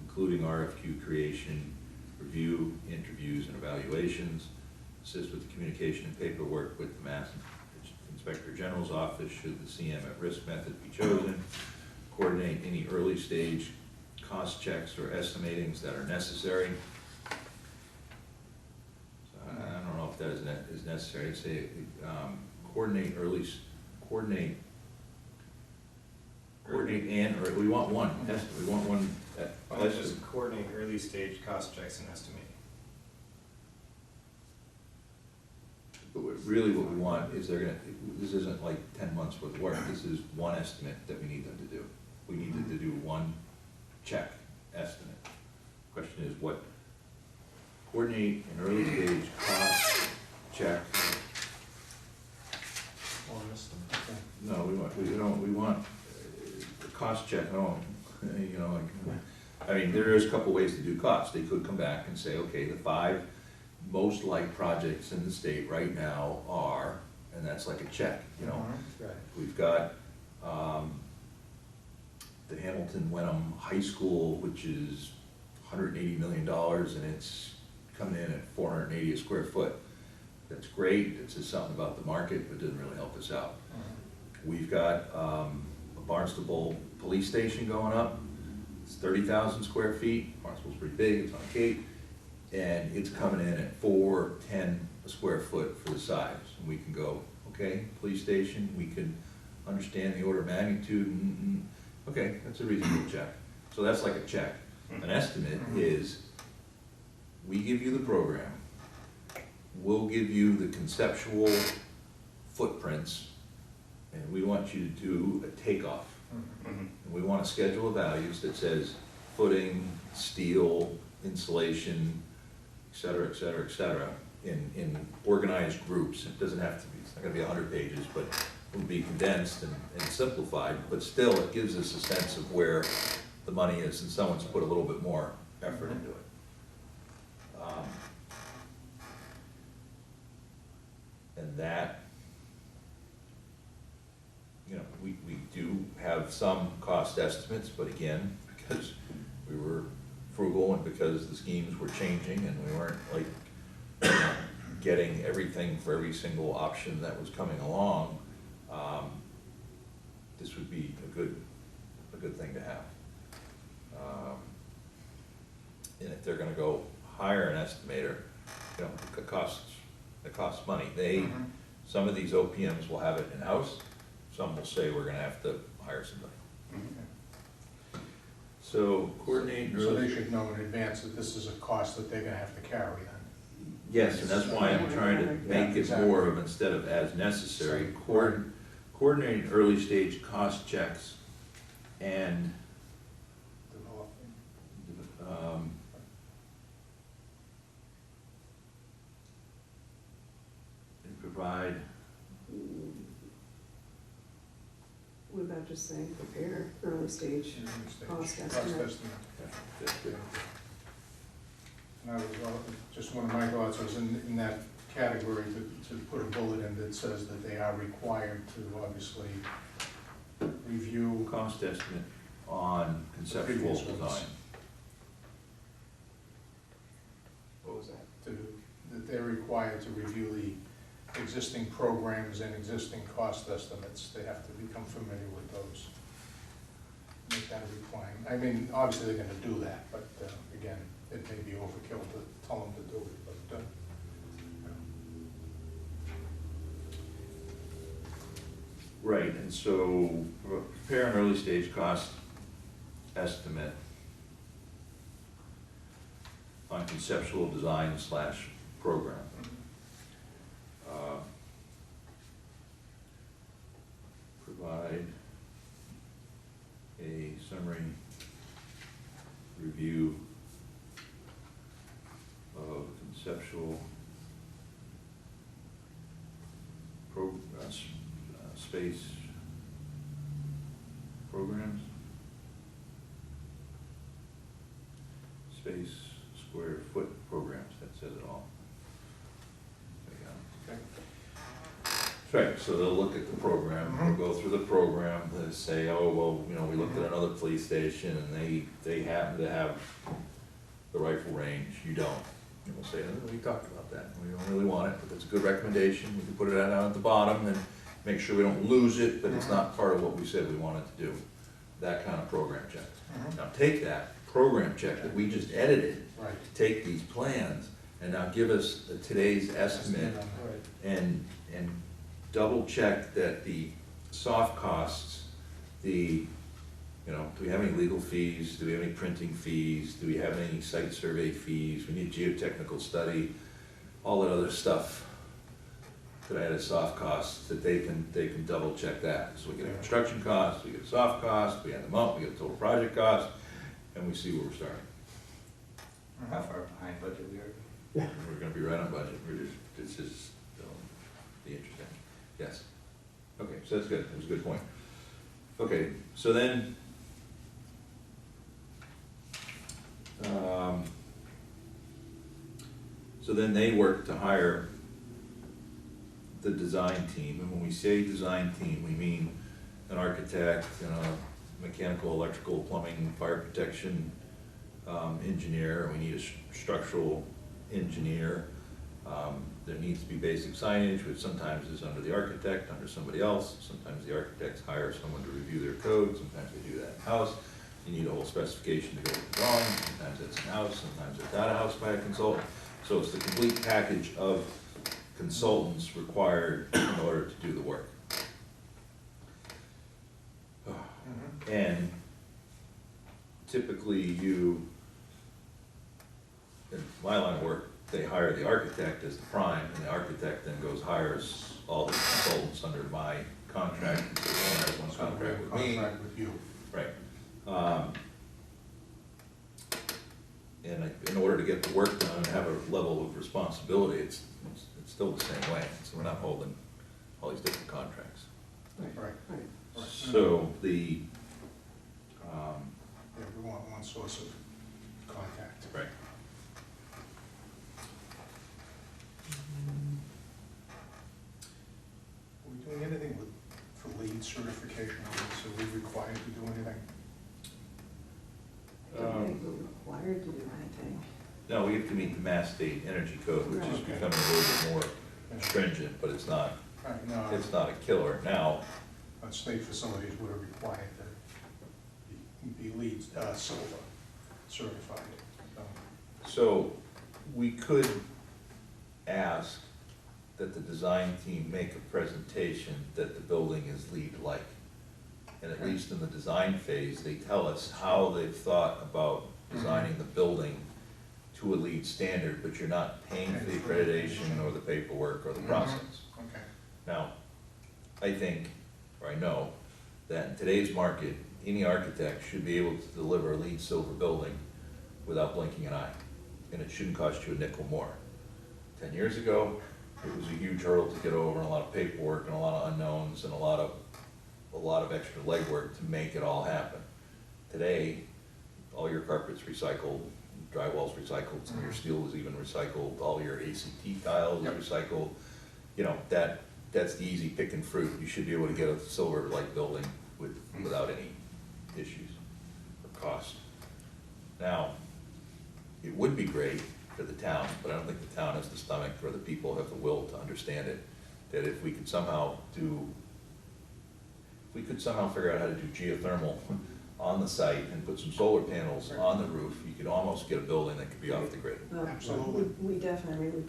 including RFQ creation, review, interviews, and evaluations, assist with the communication and paperwork with the Mass Inspector General's office should the CM at risk method be chosen, coordinate any early stage cost checks or estimatings that are necessary. So I don't know if that is necessary. I'd say coordinate Coordinate and, or we want one, we want one. Why don't you just coordinate early stage cost checks and estimating? But really what we want is this isn't like 10 months worth of work, this is one estimate that we need them to do. We need them to do one check estimate. Question is what, coordinate an early stage cost check. No, we want a cost check, no, you know, like, I mean, there is a couple ways to do costs. They could come back and say, okay, the 5 most liked projects in the state right now are, and that's like a check, you know. Right. We've got, the Hamilton Wenham High School, which is $180 million, and it's coming in at 480 a square foot. That's great, it says something about the market, but doesn't really help us out. We've got a Barnstable police station going up, it's 30,000 square feet, Barnstable's pretty big, it's on Cape, and it's coming in at $410 a square foot for the size. And we can go, okay, police station, we can understand the order of magnitude, okay, that's a reasonable check. So that's like a check. An estimate is, we give you the program, we'll give you the conceptual footprints, and we want you to do a takeoff. And we want a schedule of values that says footing, steel, insulation, et cetera, et cetera, et cetera, in organized groups. It doesn't have to be, it's not gonna be 100 pages, but it will be condensed and simplified, but still it gives us a sense of where the money is, and someone's put a little bit more effort into it. And that, you know, we do have some cost estimates, but again, because we were frugal and because the schemes were changing and we weren't like getting everything for every single option that was coming along, this would be a good thing to have. And if they're gonna go hire an estimator, you know, it costs money. Some of these OPMs will have it in-house, some will say we're gonna have to hire somebody. So coordinate. So they should know in advance that this is a cost that they're gonna have to carry then. Yes, and that's why I'm trying to make it more of, instead of as necessary, coordinate early stage cost checks and provide. What about just saying prepare early stage cost estimate? And I was, just one of my thoughts was in that category to put a bullet in that says that they are required to obviously review. Cost estimate on conceptual Previous design. ones. What was that? That they're required to review the existing programs and existing cost estimates. They have to become familiar with those. Make that a requirement. I mean, obviously they're gonna do that, but again, it may be overkill to tell them to do it, but Right, and so prepare an early stage cost estimate on conceptual design / program. Provide a summary review of conceptual space programs, space square foot programs, that says it all. okay. Right, so they'll look at the program, they'll go through the program, they'll say, oh, well, you know, we looked at another police station and they happen to have the rifle range, you don't. And we'll say, oh, we talked about that, we don't really want it, but that's a good recommendation, we can put it down at the bottom and make sure we don't lose it, but it's not part of what we said we wanted to do. That kind of program check. Now take that program check that we just edited, Right. take these plans, and now give us today's estimate and double check that the soft costs, the You know, do we have any legal fees? Do we have any printing fees? Do we have any site survey fees? We need geotechnical study, all that other stuff that I had as soft costs, that they can double check that. So we get a construction cost, we get a soft cost, we add them up, we get a total project cost, and we see where we're starting. How far behind budget we are? We're gonna be right on budget. It's just, be interesting. Yes. Okay, so that's good. That was a good point. Okay, so then, they work to hire the design team, and when we say design team, we mean an architect, mechanical, electrical, plumbing, fire protection, engineer. We need a structural engineer. There needs to be basic signage, which sometimes is under the architect, under somebody else. Sometimes the architects hire someone to review their code, sometimes they do that in-house. You need a whole specification to go with the drawing, sometimes it's in-house, sometimes it's out-of-house by a consultant. So it's the complete package of consultants required in order to do the work. And typically in my line of work, they hire the architect as the prime, and the architect then hires all the consultants under my contract, and so one has one contract with me. Contract with you. Right. And in order to get the work done and have a level of responsibility, it's still the same way, so we're not holding all these different contracts. Right. Right. So the, Yeah, we want one source of contact. right. Are we doing anything for lead certification? Are we required to do anything? I don't think we're required to do anything. No, we have to meet the Mass State Energy Code, which is Right. becoming a little bit more stringent, but it's not Right, no, a killer. Now, state facilities would have required to be LEED silver certified. so we could ask that the design team make a presentation that the building is LEED-like. And at least in the design phase, they tell us how they've thought about designing the building to a LEED standard, but you're not paying for the accreditation or the paperwork or the process. Okay. Now, I think, or I know, that in today's market, any architect should be able to deliver a LEED silver building without blinking an eye, and it shouldn't cost you a nickel more. 10 years ago, it was a huge hurdle to get over, and a lot of paperwork, and a lot of unknowns, and a lot of extra legwork to make it all happen. Today, all your carpet's recycled, drywall's recycled, some of your steel is even recycled, all your ACT tiles are recycled. You know, that's the easy picking fruit. You should be able to get a silver-like building without any issues or cost. Now, it would be great for the town, but I don't think the town has the stomach or the people have the will to understand it, that if we could somehow figure out how to do geothermal on the site and put some solar panels on the roof, you could almost get a building that could be off the grid. Well, Absolutely. We definitely, I've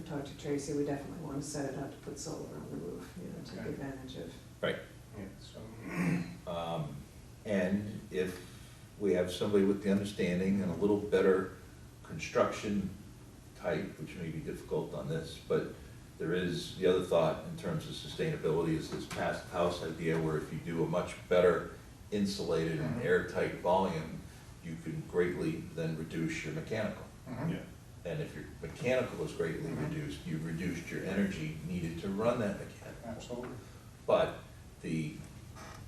talked to Tracy, we definitely want to set it up to put solar on the roof, take Okay. advantage of. Right. Yeah, so, And if we have somebody with the understanding and a little better construction type, which may be difficult on this, but there is the other thought in terms of sustainability is this passive house idea where if you do a much better insulated and airtight volume, you can greatly then reduce your mechanical. mhm. And if your mechanical is greatly reduced, you've reduced your energy needed to run that mechanical. Absolutely. But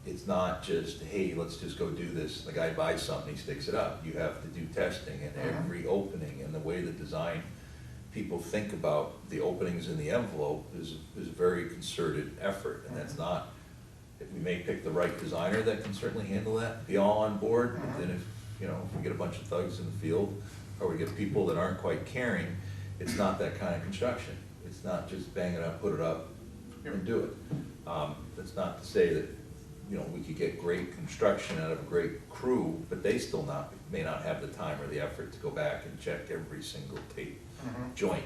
it's not just, hey, let's just go do this, the guy buys something, he sticks it up. You have to do testing and every opening, and the way the design people think about the openings in the envelope is a very concerted effort, and that's not, if we may pick the right designer that can certainly handle that, be all on board, but then if we get a bunch of thugs in the field, or we get people that aren't quite caring, it's not that kind of construction. It's not just bang it up, put it up, and do it. That's not to say that, we could get great construction out of a great crew, but they still may not have the time or the effort to go back and check every single tape joint,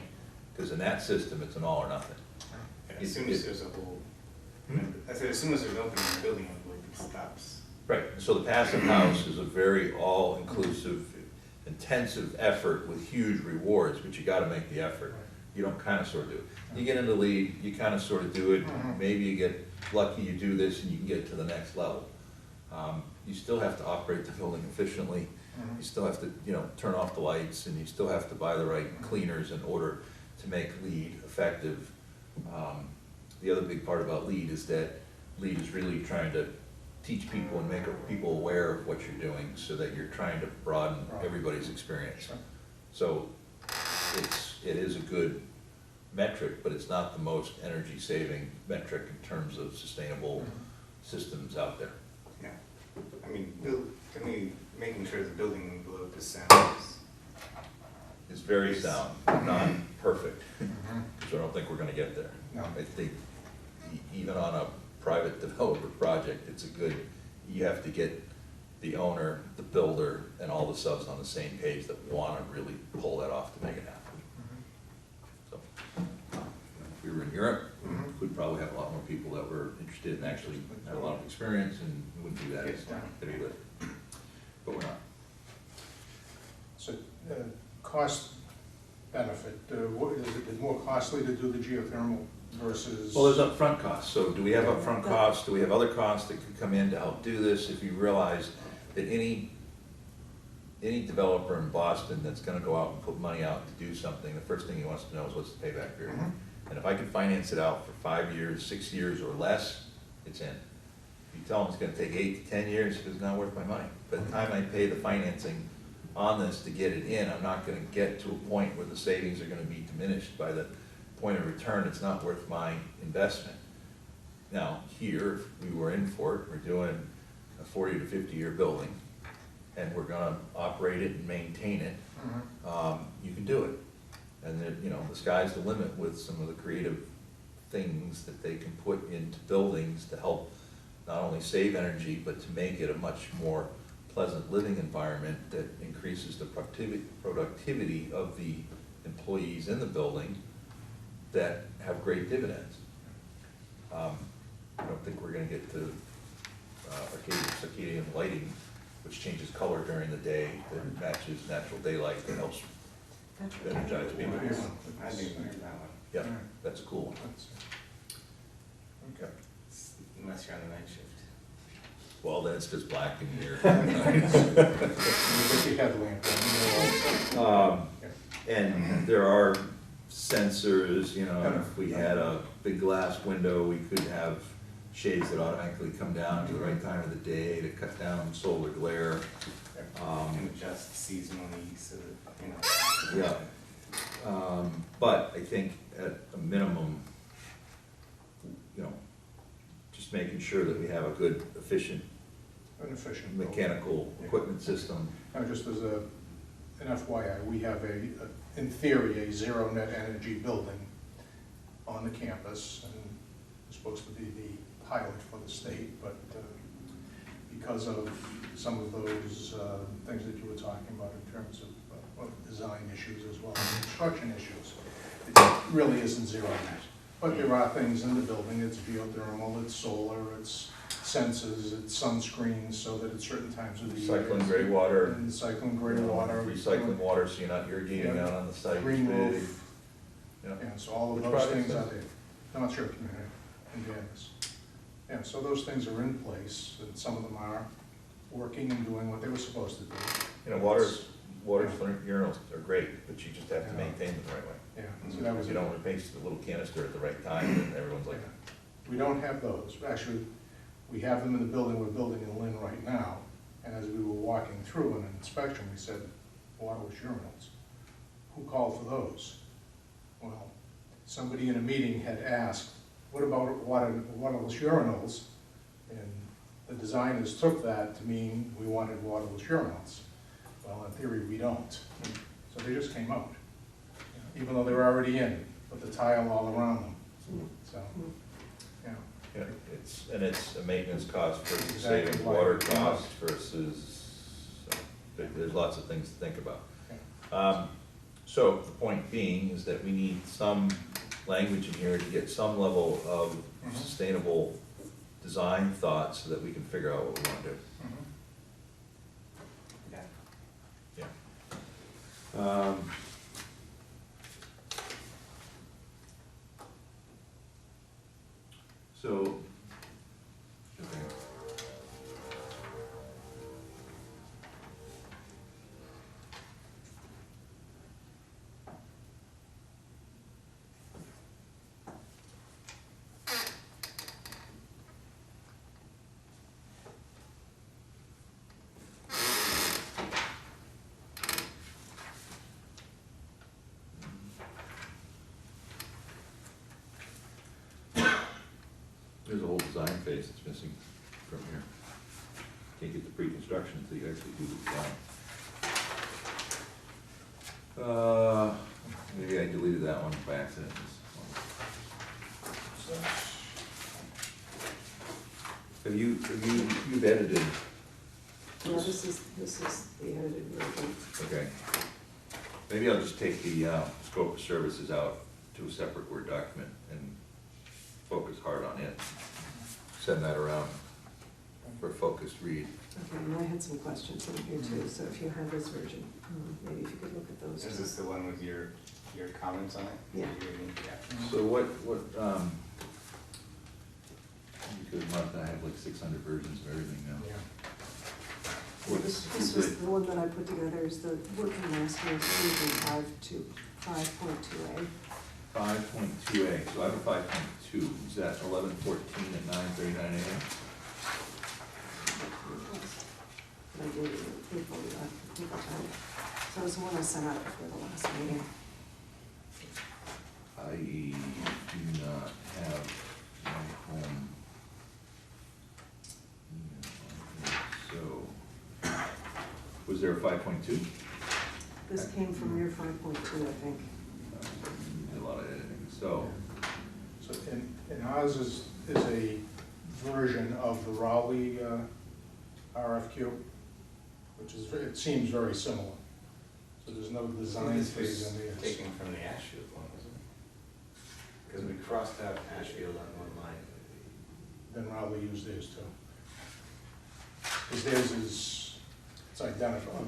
because in that system, it's an all or nothing. As soon as there's a hole, I said, as soon as there's an opening in the building envelope, it stops. Right, so the passive house is a very all-inclusive, intensive effort with huge rewards, but you gotta make the effort. You don't kinda sort of do it. You get into lead, you kinda sort of do it, maybe you get lucky, you do this, and you can get to the next level. You still have to operate the building efficiently, you still have to, you know, turn off the lights, and you still have to buy the right cleaners in order to make lead effective. The other big part about lead is that lead is really trying to teach people and make people aware of what you're doing so that you're trying to broaden everybody's experience. Sure. So it is a good metric, but it's not the most energy saving metric in terms of sustainable systems out there. Yeah, I mean, to me, making sure the building envelope is sound is. It's very sound, not perfect, because I don't think we're gonna get there. No. I think even on a private developer project, it's a good, you have to get the owner, the builder, and all the subs on the same page that wanna really pull that off to make it happen. So, if we were in Europe, we'd probably have a lot more people that were interested and actually had a lot of experience, and we wouldn't do that as heavy lift. But we're not. So, cost benefit, what, is it more costly to do the geothermal versus? Well, there's upfront costs, so do we have upfront costs, do we have other costs that could come in to help do this? If you realize that any developer in Boston that's gonna go out and put money out to do something, the first thing he wants to know is what's the payback period? And if I can finance it out for 5 years, 6 years or less, it's in. If you tell them it's gonna take 8 to 10 years, it's not worth my money. By the time I pay the financing on this to get it in, I'm not gonna get to a point where the savings are gonna be diminished by the point of return. It's not worth my investment. Now, here, if we were in for it, we're doing a 40 to 50-year building, and we're gonna operate it and maintain it, you can do it. And then, you know, the sky's the limit with some of the creative things that they can put into buildings to help not only save energy, but to make it a much more pleasant living environment that increases the productivity of the employees in the building that have great dividends. I don't think we're gonna get to circadian lighting, which changes color during the day, that matches natural daylight, that helps energize people. I didn't hear that one, Yeah, that's a cool one. Okay. unless you're on the night shift. Well, then it's just black in here. Put your headlamp on. And there are sensors, you know, if we had a big glass window, we could have shades that automatically come down to the right time of the day to cut down solar glare. And adjust seasonally so that, you know. Yeah. But I think at a minimum, you know, just making sure that we have a good, efficient An efficient. mechanical equipment system. Now, just as an FYI, we have in theory, a zero net energy building on the campus, and it's supposed to be the pilot for the state, but because of some of those things that you were talking about in terms of design issues as well as construction issues, it really isn't zero net. But there are things in the building, it's geothermal, it's solar, it's sensors, it's sunscreens, so that at certain times of the year. Recycling gray water. And recycling gray water. Recycling water, so you're not irrigating Yeah. out on the site. Green roof. Yeah. Yeah, so all of Which those project things is are that? there. Not sure, in Janus. Yeah, so those things are in place, and some of them are working and doing what they were supposed to do. You know, water's urinals are great, but you just have to maintain them the right way. Yeah, so that was. If you don't replace the little canister at the right time, then everyone's like, We don't have those. Actually, we have them in the building we're building in Lynn right now, and as we were walking through in an inspection, we said, waterless urinals. Who called for those? Well, somebody in a meeting had asked, what about waterless urinals? And the designers took that to mean we wanted waterless urinals. Well, in theory, we don't. So they just came out, even though they were already in, with the tile all around them. So, yeah. yeah, it's a maintenance cost versus Exactly saving right. water cost versus, there's lots of things to think about. So the point being is that we need some language in here to get some level of sustainable design thought so that we can figure out what we want to do. So, okay. There's a whole design phase that's missing from here. Can't get the pre-construction until you actually do the design. Maybe I deleted that one by accident. You've edited, Yeah, this is the edited version. okay. Maybe I'll just take the scope of services out to a separate Word document and focus hard on it. Send that around for a focused read. Okay, and I had some questions in here too, so if you have this version, maybe if you could look at those. Is this the one with your comments on it? Yeah. Yeah. So you could month, I have like 600 versions of everything now. Yeah. Well, this was the one that I put together, is the working master version 5.2A. 5.2A, so I have a 5.2, is that 11/14 at 9:39 a.m.? I did it before we left, people time. So it was the one I sent out before the last meeting. I do not have my home email on here, so, was there a 5.2? This came from your 5.2, I think. Did a lot of editing, so, So, and ours is a version of the Raleigh RFQ, which is, it seems very similar. So there's no design This phase was in there. taken from the Ashfield one, wasn't it? Because we crossed out Ashfield on one line. Then Raleigh used theirs too. Because theirs is, it's identical.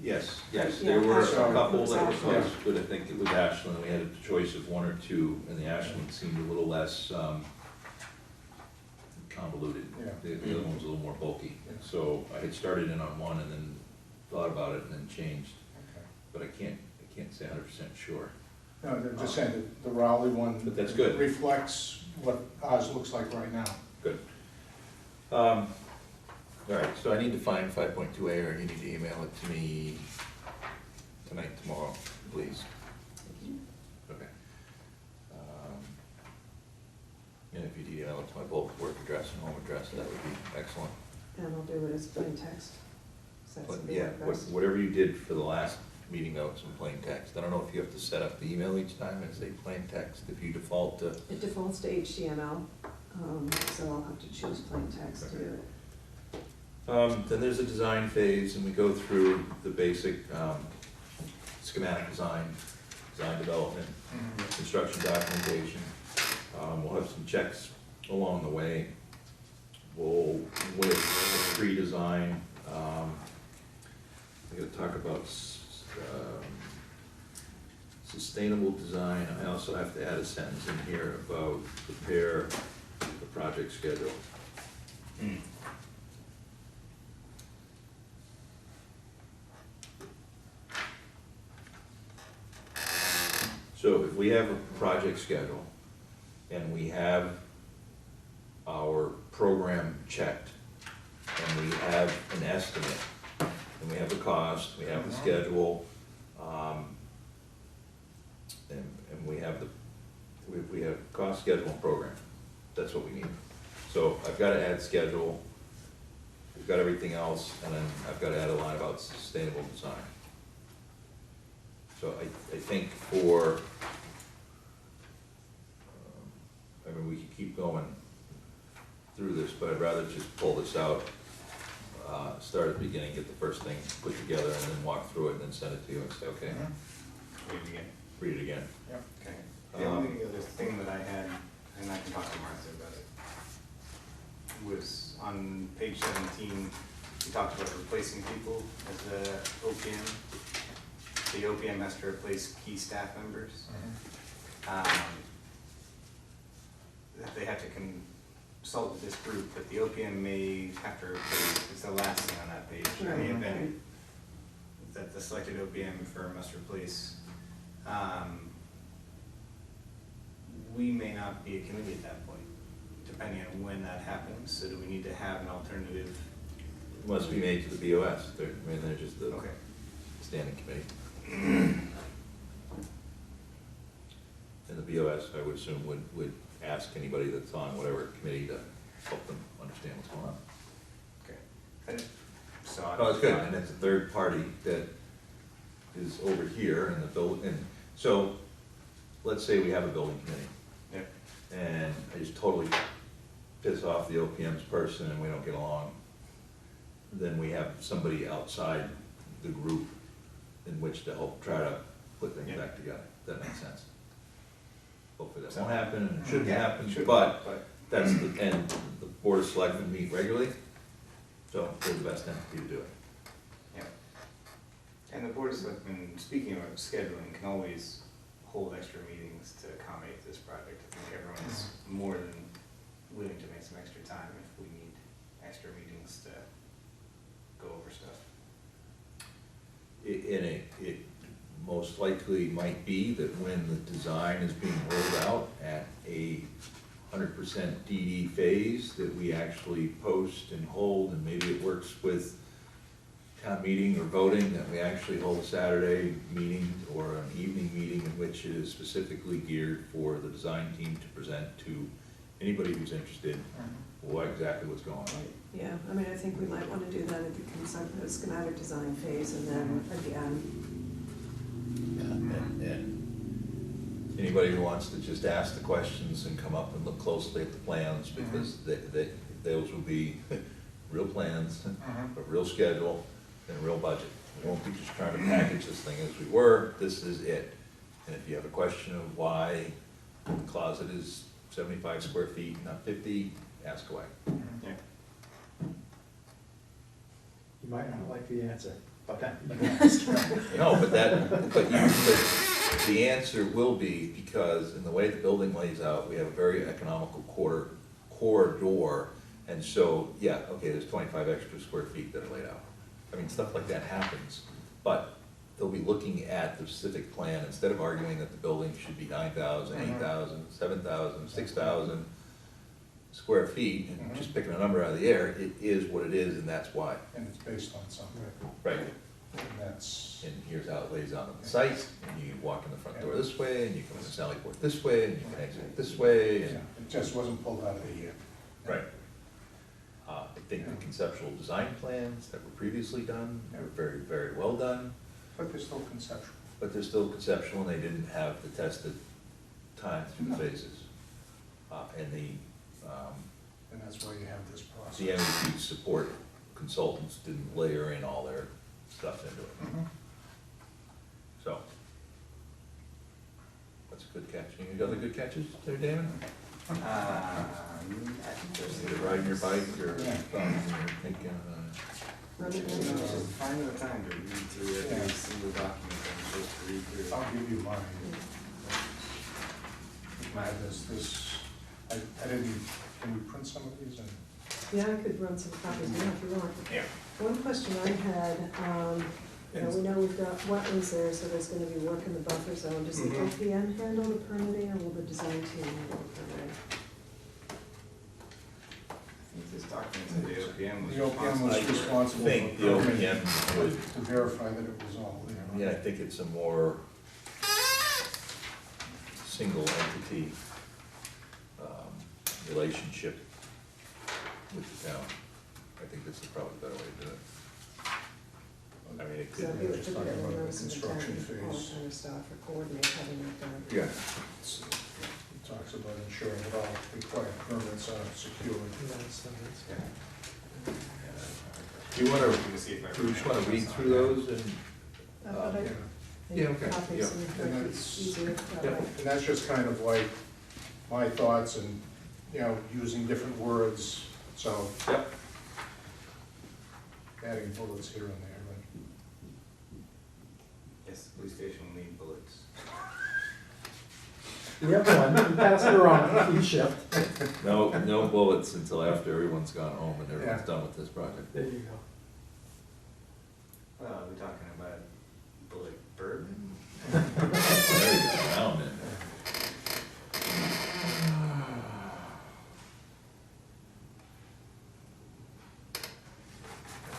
yes, Yeah, there were a Ashland couple was that were Ashland. close, but I think it was Ashland, we had a choice of one or two, and the Ashland seemed a little less convoluted. Yeah. The other one was a little more bulky, Yeah. so I had started in on one and then thought about it and then changed, Okay. but I can't say 100% sure. No, they're just saying that the Raleigh one. But that's good. Reflects what ours looks like right now. Good. All right, so I need to find 5.2A, or you need to email it to me tonight, tomorrow, please. Okay. And if you email it to my bulk work address and home address, that would be excellent. And I'll do it as plain text. So that's But the yeah, best. whatever you did for the last meeting notes in plain text. I don't know if you have to set up the email each time and say plain text, if you default to. It defaults to HTML, so I'll have to choose plain text to do it. Then there's a design phase, and we go through the basic schematic design development, construction documentation. We'll have some checks along the way. With pre-design, I'm going to talk about sustainable design. I also have to add a sentence in here about prepare the project schedule. So if we have a project schedule and we have our program checked and we have an estimate and we have the cost, we have the schedule, and we have we have cost, schedule, and program. That's what we need. So I've got to add schedule, we've got everything else, and then I've got to add a line about sustainable design. So I think for, I mean, we could keep going through this, but I'd rather just pull this out, start at the beginning, get the first thing put together, and then walk through it, and then send it to you and say, okay, Read it again. read it again. Yep. Okay. The only other thing that I had, and I can talk to Martha about it, was on page 17, we talked about replacing people as a OPM. the OPM has to replace key staff members. That they have to consult with this group, but the OPM may have to replace, it's the last thing on that page, in the event that the selected OPM firm must replace. We may not be a committee at that point, depending on when that happens, so do we need to have an alternative? It must be made to the BOS, they're just the Okay. standing committee. And the BOS, I would assume, would ask anybody that's on whatever committee to help them understand what's going on. Okay. So. Oh, it's good, and it's a third party that is over here in the building, and so, let's say we have a building committee, Yep. and I just totally piss off the OPM's person and we don't get along, then we have somebody outside the group in which to help try to put things Yeah. back together. That makes sense. Hopefully that won't happen, and it shouldn't Yeah, happen, shouldn't, but that's the, and the board of selectmen meet regularly, so they're the best entity to do it. Yep. And the board of selectmen, speaking of scheduling, can always hold extra meetings to accommodate this project. I think everyone's more than willing to make some extra time if we need extra meetings to go over stuff. It most likely might be that when the design is being rolled out at a 100% DD phase, that we actually post and hold, and maybe it works with town meeting or voting, that we actually hold a Saturday meeting or an evening meeting in which it is specifically geared for the design team to present to anybody who's interested, exactly what's going on. Yeah, I mean, I think we might wanna do that at the schematic design phase, and then at the end. And anybody who wants to just ask the questions and come up and look closely at the plans, because those will be real plans, a real schedule, and a real budget. We won't be just trying to package this thing as we were, this is it. And if you have a question of why the closet is 75 square feet, not 50, ask away. Yeah. You might not like the answer, but that, No, but the answer will be, because in the way the building lays out, we have a very economical corridor, and so, yeah, okay, there's 25 extra square feet that are laid out. I mean, stuff like that happens, but they'll be looking at the specific plan, instead of arguing that the building should be 9,000, 8,000, 7,000, 6,000 square feet, and just picking a number out of the air, it is what it is, and that's why. And it's based on something, Right. and that's, And here's how it lays out on the site, and you walk in the front door this way, and you come in the Sally Port this way, and you can exit this way, yeah, and. it just wasn't pulled out of the air. Right. I think the conceptual design plans that were previously done were very, very well done, But they're still conceptual. but they're still conceptual, and they didn't have the tested time through the phases. And And that's why you have this process. the MEP support consultants didn't layer in all their stuff into it. So, that's a good catch. Any other good catches there, Damon? I think there's Either riding your bike or Yeah. thinking, Just finding the time to read through every single document I'm supposed to read through. I'll give you mine. This, I didn't, can we print some of these and? Yeah, I could run some copies now if you want. Yeah. One question I had, we know we've got wetlands there, so there's gonna be work in the buffer zone. Does the OPM handle the permitting, or will the design team handle the permitting? I think this document said the OPM was The OPM was responsible. responsible I think the for permitting, OPM would, to verify that it was all there. yeah, I think it's a more single entity relationship with the town. I think this is probably a better way to do it. I mean, it So could, he would just put talking together about the notice of intent, construction all that phase. kind of stuff, or coordinate having that done. yeah, It talks about ensuring that all required permits are secured. Yeah. Do you wanna, Let me see if I do you just wanna remember read this through on those and, I thought I Yeah. Yeah, okay, copies yeah. and And make it that's- easier that yeah. way. And that's just kind of like my thoughts and, you know, using different words, so yep, adding bullets here and there, Yeah, Yes, the police station will need bullets. You have one, you pass it around, each shift. No bullets until after everyone's gone home and everyone's Yeah. done with this project. There you go. Well, are we talking about bullet bourbon? There you go, now I'm in.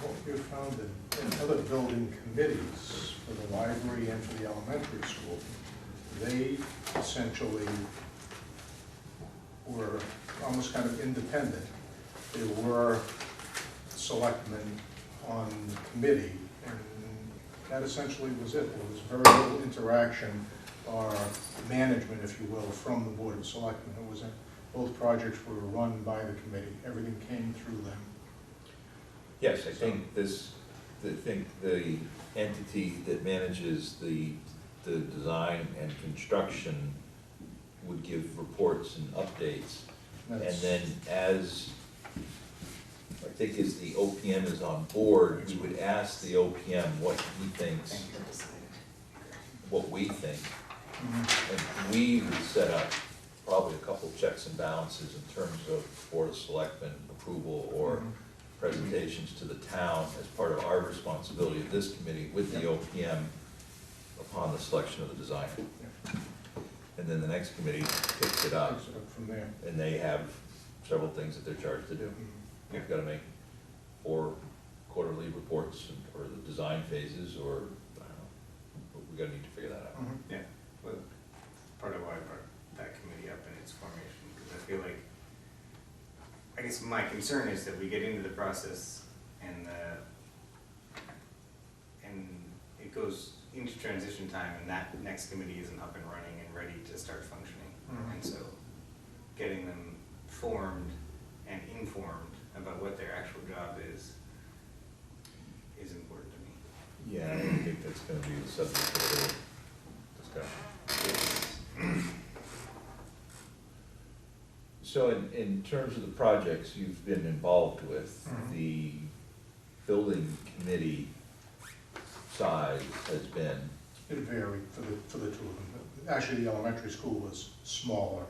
What we have found in other building committees for the library and for the elementary school, they essentially were almost kind of independent. There were selectmen on the committee, and that essentially was it. There was very little interaction or management, if you will, from the Board of Selectmen. It was, both projects were run by the committee. Everything came through them. Yes, I think the entity that manages the design and construction would give reports and updates. And That's- then as, I think as the OPM is on board, we would ask the OPM what he thinks, what we think. Mhm. And we would set up probably a couple of checks and balances in terms of Board of Selectmen approval or Mhm. presentations to the town as part of our responsibility of this committee with the OPM upon the selection of the designer. Yeah. And then the next committee picks it up, Takes it up from there. and they have several things that they're charged to do. Mhm. They've gotta make 4 quarterly reports, or the design phases, or, I don't know, but we gotta need to figure that out. Mhm. Yeah, well, part of why I brought that committee up in its formation, because I feel like, I guess my concern is that we get into the process and it goes into transition time and that next committee isn't up and running and ready to start functioning. Mhm. And so getting them formed and informed about what their actual job is important to me. Yeah, I think that's gonna be the subject of the discussion. So in terms of the projects you've been involved with, Mhm. the building committee size has been, It varied for the two of them. Actually, the elementary school was smaller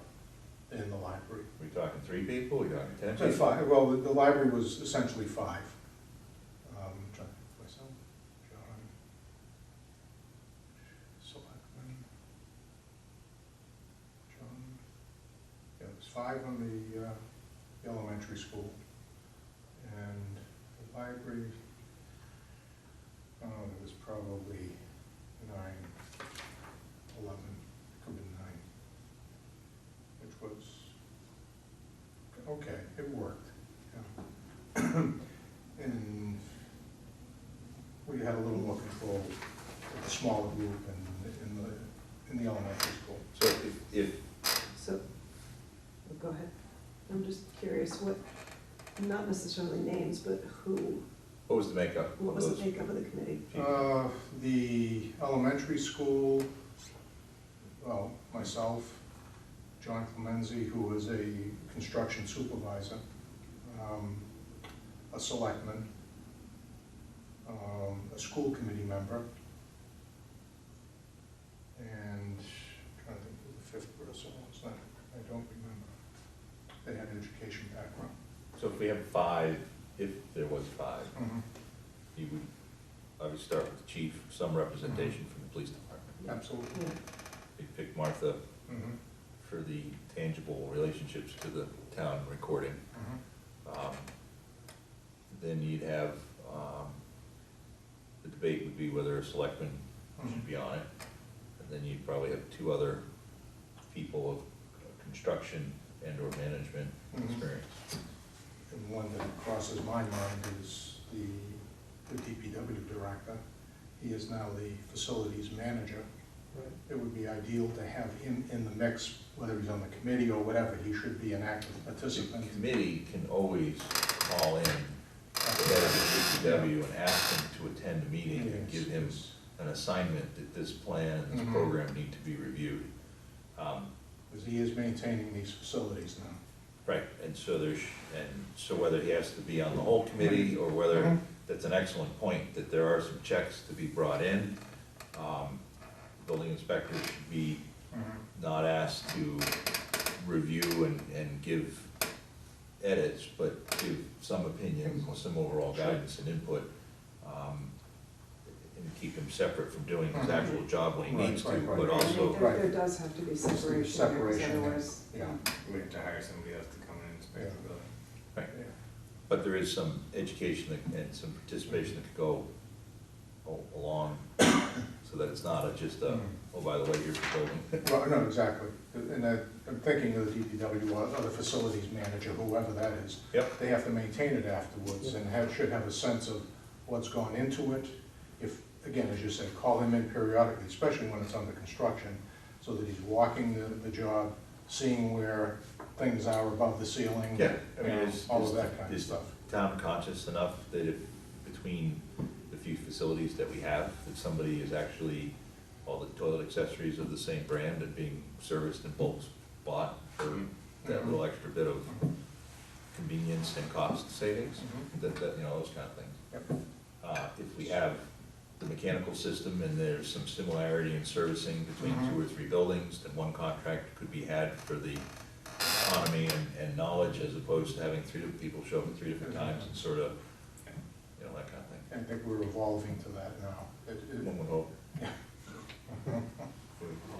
than the library. we talking 3 people, we talking 10 So people? five, well, the library was essentially 5. Trying to think myself, John, Selectman, John, yeah, it was 5 on the elementary school. And the library, there was probably 9, 11, could have been 9, which was, okay, it worked. Yeah. And we had a little more control with the smaller group and in the elementary school. So if, So, go ahead. I'm just curious, what, not necessarily names, but who, what was the makeup of what was those the makeup of the committee? people? The elementary school, well, myself, John Clemenzi, who was a construction supervisor, a selectman, a school committee member, and I'm trying to think who the 5th person was, I don't remember. They had an education background. So if we have 5, if there was 5, Mhm. you would obviously start with the chief, some representation from the police department. Absolutely. Yeah. You pick Martha Mhm. for the tangible relationships to the town recording. Mhm. Then you'd have, the debate would be whether a selectman should be on it. And then you'd probably have 2 other people of construction and or management Mhm. experience. And one that crosses my mind is the DPW director. He is now the facilities manager. Right. It would be ideal to have him in the mix, whether he's on the committee or whatever, he should be an active The participant. committee can always call in the head of the DPW and ask him to attend a meeting and give him Yes. an assignment that this plan and this Mhm. program need to be reviewed. Because he is maintaining these facilities now. Right, and so so whether he has to be on the whole committee, or whether, Mhm. that's an excellent point, that there are some checks to be brought in, Building inspector should be Mhm. not asked to review and give edits, but give some opinion, some overall guidance and input. And keep him separate from doing his actual job when he Right, needs to, right, right. but I mean, also, there does have to be separation there, 'cause Separation, yeah. otherwise. Yeah. We have to hire somebody else to come in and inspect the building. right. But there is some education and some participation that could go along, so that it's not just a, oh, by the way, here's the building. Well, no, exactly. And I'm thinking of the DPW or the facilities manager, whoever that is. Yep. They have to maintain it afterwards and should have a sense of what's gone into it. If, again, as you said, call him in periodically, especially when it's under construction, so that he's walking the job, seeing where things are above the ceiling. Yeah, I you mean, know, all of that kind of is stuff. town conscious enough that if, between the few facilities that we have, that somebody is actually, all the toilet accessories of the same brand and being serviced in bulk spot for that little extra bit of convenience and cost savings, that, you know, those kind of things. Yep. If we have the mechanical system and there's some similarity in servicing between 2 or 3 buildings, then one contract could be had for the economy and knowledge, as opposed to having 3 different people show up at 3 different times and sort of, you know, that kind of thing. I think we're evolving to that now. One would hope. Yeah.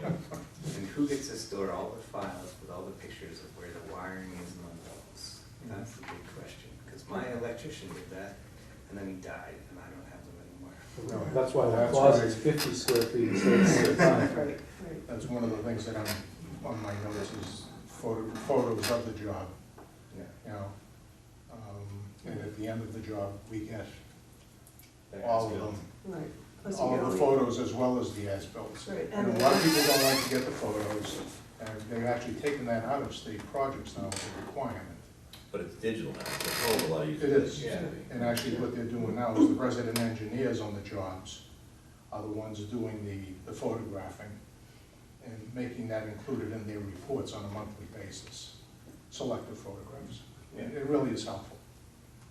And who gets to store all the files with all the pictures of where the wiring is in the walls? That's the big question, because my electrician did that, and then he died, and I don't have them anymore. No, That's why the that's closet's right. 50 square feet instead of 65. Right, right. That's one of the things that I'm, on my notes is photos of the job, Yeah. you know. And at the end of the job, we get The all of as-built. them, Right. Plus you all get the all photos as well as the as-bills. Right, And and a lot of people don't like to get the photos, and they've actually taken that out of state projects now as a requirement. But it's digital now, it's a whole of a lot easier. It is. Yeah. And actually what they're doing now is the resident engineers on the jobs are the ones doing the photographing and making that included in their reports on a monthly basis, selective photographs. And it really is helpful.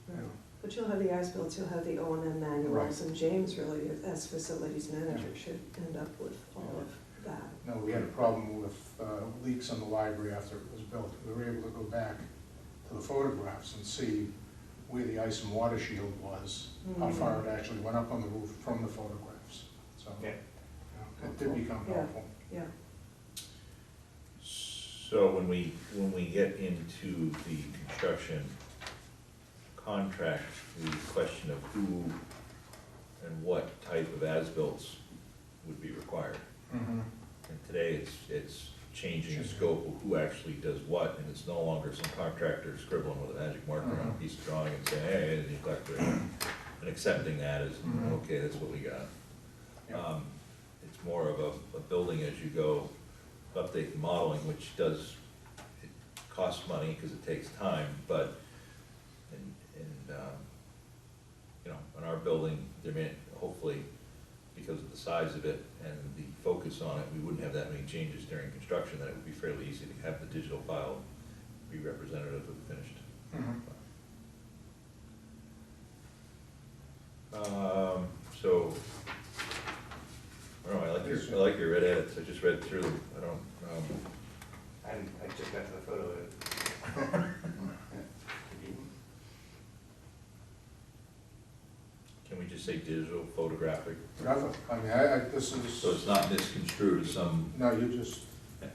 Right. But you'll have the as-built, you'll have the O&M manuals, Right. and James really, as facilities manager, should end up with all of that. No, we had a problem with leaks in the library after it was built. We were able to go back to the photographs and see where the ice and water shield was, how far it actually went up on the roof from the photographs. So, Yeah. you know, it did become Yeah. helpful. Yeah, So when we get into the construction contract, the question of who and what type of as-bills would be required. Mhm. And today, it's changing the scope of who actually does what, and it's no longer some contractor scribbling with a magic marker on a piece of drawing and saying, hey, it's collector, and accepting that as, okay, that's what we got. Yeah. It's more of a building as you go, update the modeling, which does, it costs money because it takes time, but, you know, in our building, there may, hopefully, because of the size of it and the focus on it, we wouldn't have that many changes during construction, that it would be fairly easy to have the digital file be representative of the finished. Mhm. So, I don't know, I like your red edits, I just read through them, I don't, I just got to the photo edit. can we just say digital photographic? Whatever. I mean, this is. So it's not misconstrued as some No, you just,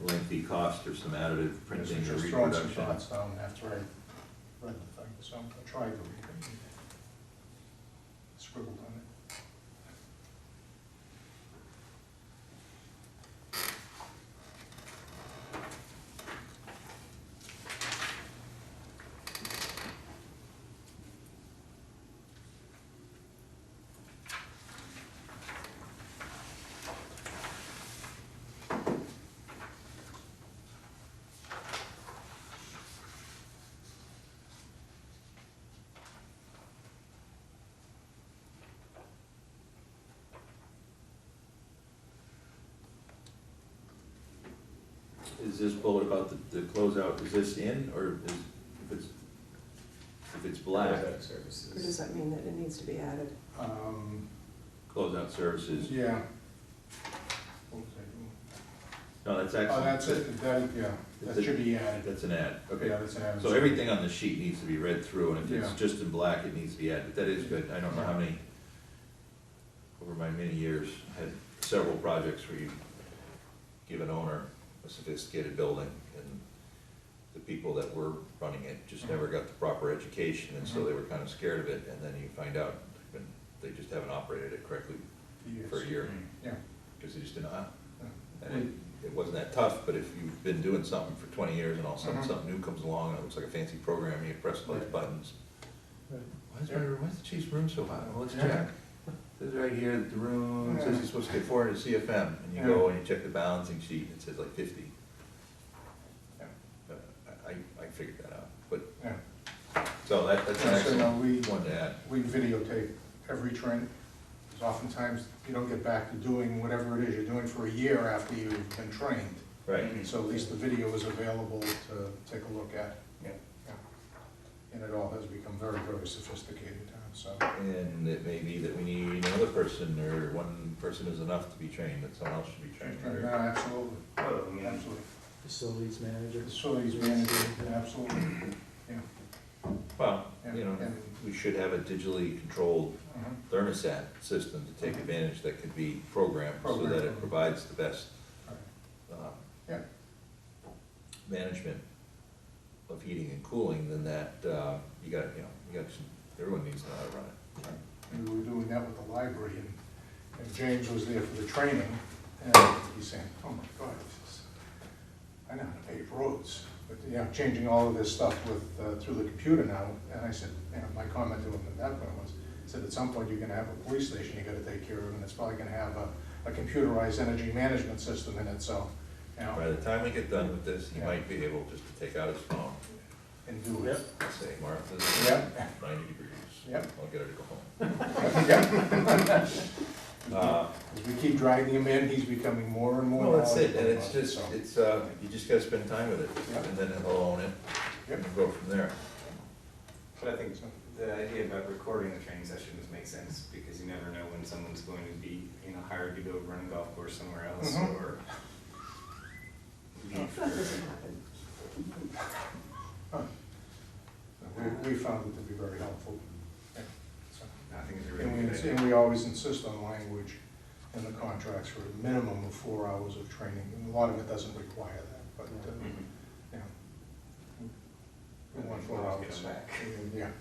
lengthy cost or some additive printing or just throwing some reproduction. thoughts down after I read the thing, so I tried to read it. Scribbled on it. Is this bullet about the closeout, is this in, or is, if it's black, Closeout or does services. that mean that it needs to be added? closeout services, Yeah, No, that's Oh, excellent. that's it, that, yeah, that should be added. That's an ad, okay. Yeah, that's an added. So everything on the sheet needs to be read through, and if it's Yeah. just in black, it needs to be added, but that is good. I don't know how many, over my many years, had several projects where you give an owner a sophisticated building, and the people that were running it just never got the proper education, and so they were kind of scared of it, and then you find out when they just haven't operated it correctly for a year, Yeah. because they just didn't know how. Yeah. And it wasn't that tough, but if you've been doing something for 20 years and all of a sudden Mhm. something new comes along and it looks like a fancy program, and you press all these Right. buttons. Right. Why's the chief's room so high? Well, let's Yeah. check. It says right here that the room says Yeah. you're supposed to get 400 CFM, and you go and you check the balancing sheet, and it says like 50. Yeah. I figured that out, but, Yeah. so that's an Yeah, so, excellent no, we- one to add. We videotape every training, because oftentimes you don't get back to doing whatever it is you're doing for a year after you've been trained. Right. So at least the video is available to take a look at. Yeah. And it all has become very, very sophisticated now, so. And it may be that we need another person, or one person is enough to be trained, that someone else should be trained. No, absolutely, Well, I mean, absolutely. Facilities manager. Facilities manager, absolutely, yeah. Well, Yeah, you know, and- we should have a digitally controlled Mhm. thermostat system to take advantage that could be programmed so that it provides the best Right. uh, management of heating and cooling, then that, you got, everyone needs to know how to run it. And we were doing that with the library, and James was there for the training, and he's saying, oh my God, he says, I know how to pave roads, but, changing all of this stuff with, through the computer now, and I said, my comment to him at that point was, I said, at some point, you're gonna have a police station you gotta take care of, and it's probably gonna have a computerized energy management system in it, so, By the time we get done with this, he Yeah. might be able just to take out his phone and do it. and say, Martha's Yep. 90 degrees. Yep. I'll get her to go home. Yep. As we keep dragging him in, he's becoming more and more. Well, that's it, and knowledgeable it's about it, just, so. you just gotta spend time with it, Yep. and then he'll own it, Yep. and go from there. But I think the idea about recording the training sessions makes sense, because you never know when someone's going to be, hired to go run a golf course somewhere else, Mhm. or leave That for. doesn't happen. Huh. We found it to be very helpful. Yeah, so. I think it's a And really good idea. and we always insist on language in the contracts for a minimum of 4 hours of training, and a lot of it doesn't require that, but, Mhm. yeah. We And want we 4 can always hours. get 'em back. Yeah.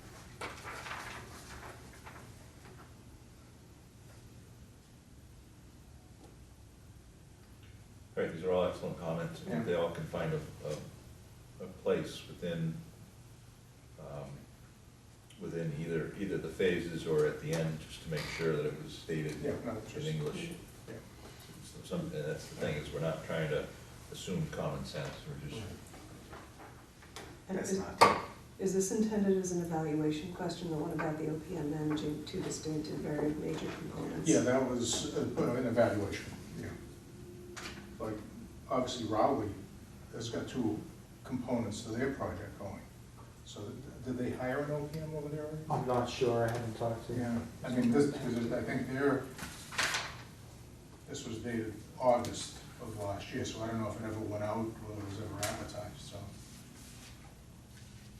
Right, these are all excellent comments, I think Yeah. they all can find a place within, within either the phases or at the end, just to make sure that it was stated Yeah, no, it's in just- English. Yeah. And that's the thing, is we're not trying to assume common sense, we're just, And That's is- not, Is this intended as an evaluation question, the one about the OPM managing two distinct and very major components? Yeah, that was an evaluation, yeah. Like, obviously Rowley has got 2 components to their project going. So did they hire an OPM over there already? I'm not sure, I haven't talked to. Yeah, I mean, this, because I think this was dated August of last year, so I don't know if it ever went out or it was ever advertised, so.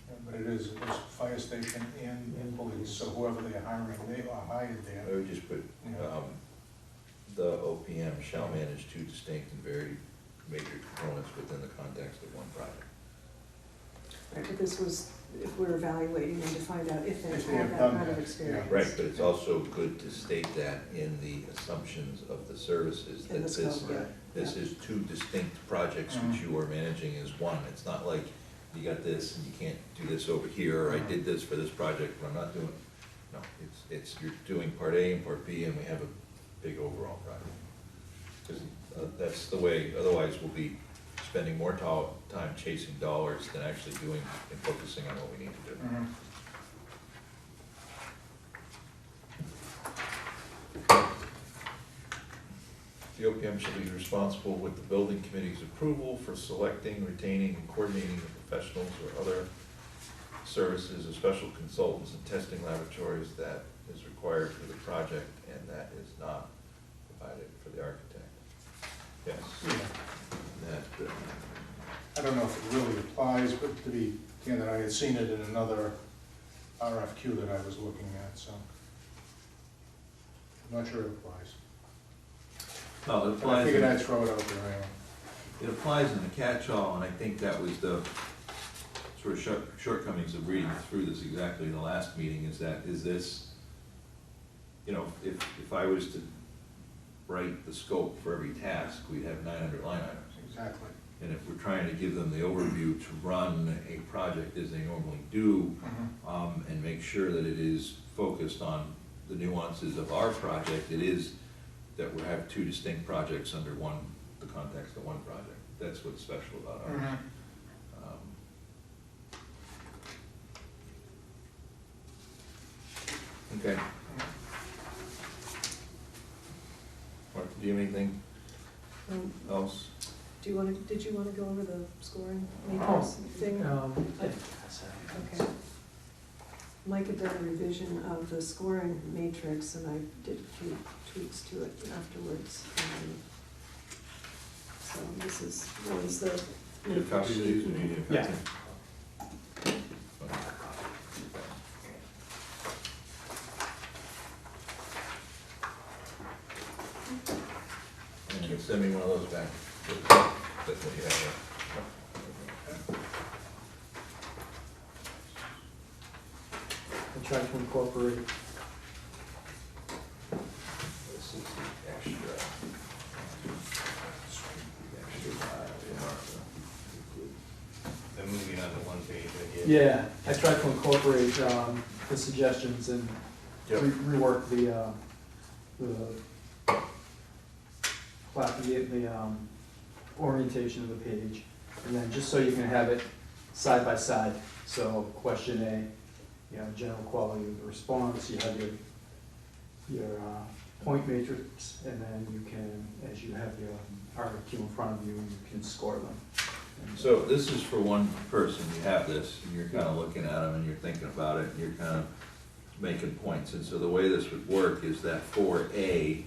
Yeah, but it is fire station and police, so whoever they're hiring, they are hired I there. would just put, the OPM shall manage 2 distinct and very major components within the context of one project. Right, but this was, if we're evaluating them to find out if If they've they had have that done kind of that, experience. Right, but it's also good to state that in the assumptions of the services, In the that this, scope, yeah. this is 2 distinct projects which you are managing as one. It's not like you got this and you can't do this over here, or I did this for this project, but I'm not doing, no, it's, you're doing part A and part B, and we have a big overall project. Because that's the way, otherwise we'll be spending more time chasing dollars than actually doing and focusing on what we need to do. Mhm. The OPM shall be responsible with the building committee's approval for selecting, retaining, and coordinating the professionals or other services of special consultants and testing laboratories that is required for the project and that is not provided for the architect. Yes. Yeah. I don't know if it really applies, but to be candid, I had seen it in another RFQ that I was looking at, so. I'm not sure it applies. Well, it But I applies, figured in- I'd throw it out there anyway. it applies in the catch-all, and I think that was the sort of shortcomings of reading through this exactly in the last meeting, is this, you know, if I was to write the scope for every task, we'd have 900 line items. Exactly. And if we're trying to give them the overview to run a project as they normally do, and make sure that it is focused on the nuances of our project, it is that we have two distinct projects under the context of one project. That's what's special about ours. Okay. Mark, do you have anything else? Did you wanna go over the scoring matrix thing? Okay. Mike had done a revision of the scoring matrix, and I did a few tweaks to it afterwards. So this was the. Do you have copies of these, or do you need a Yeah. copy? And you can send me one of those back. That's what you have there. I tried to incorporate, This is the extra. The moving on the one page I did. yeah, I tried to incorporate the suggestions and Yep. rework the orientation of the page. And then just so you can have it side by side. So question A, you know, general quality of the response, you have your point matrix, and then you can, as you have your RFQ in front of you, you can score them. And So this is for one person, you have this, and you're kind of looking at them, and you're thinking about it, and you're kind of making points. And so the way this would work is that for A,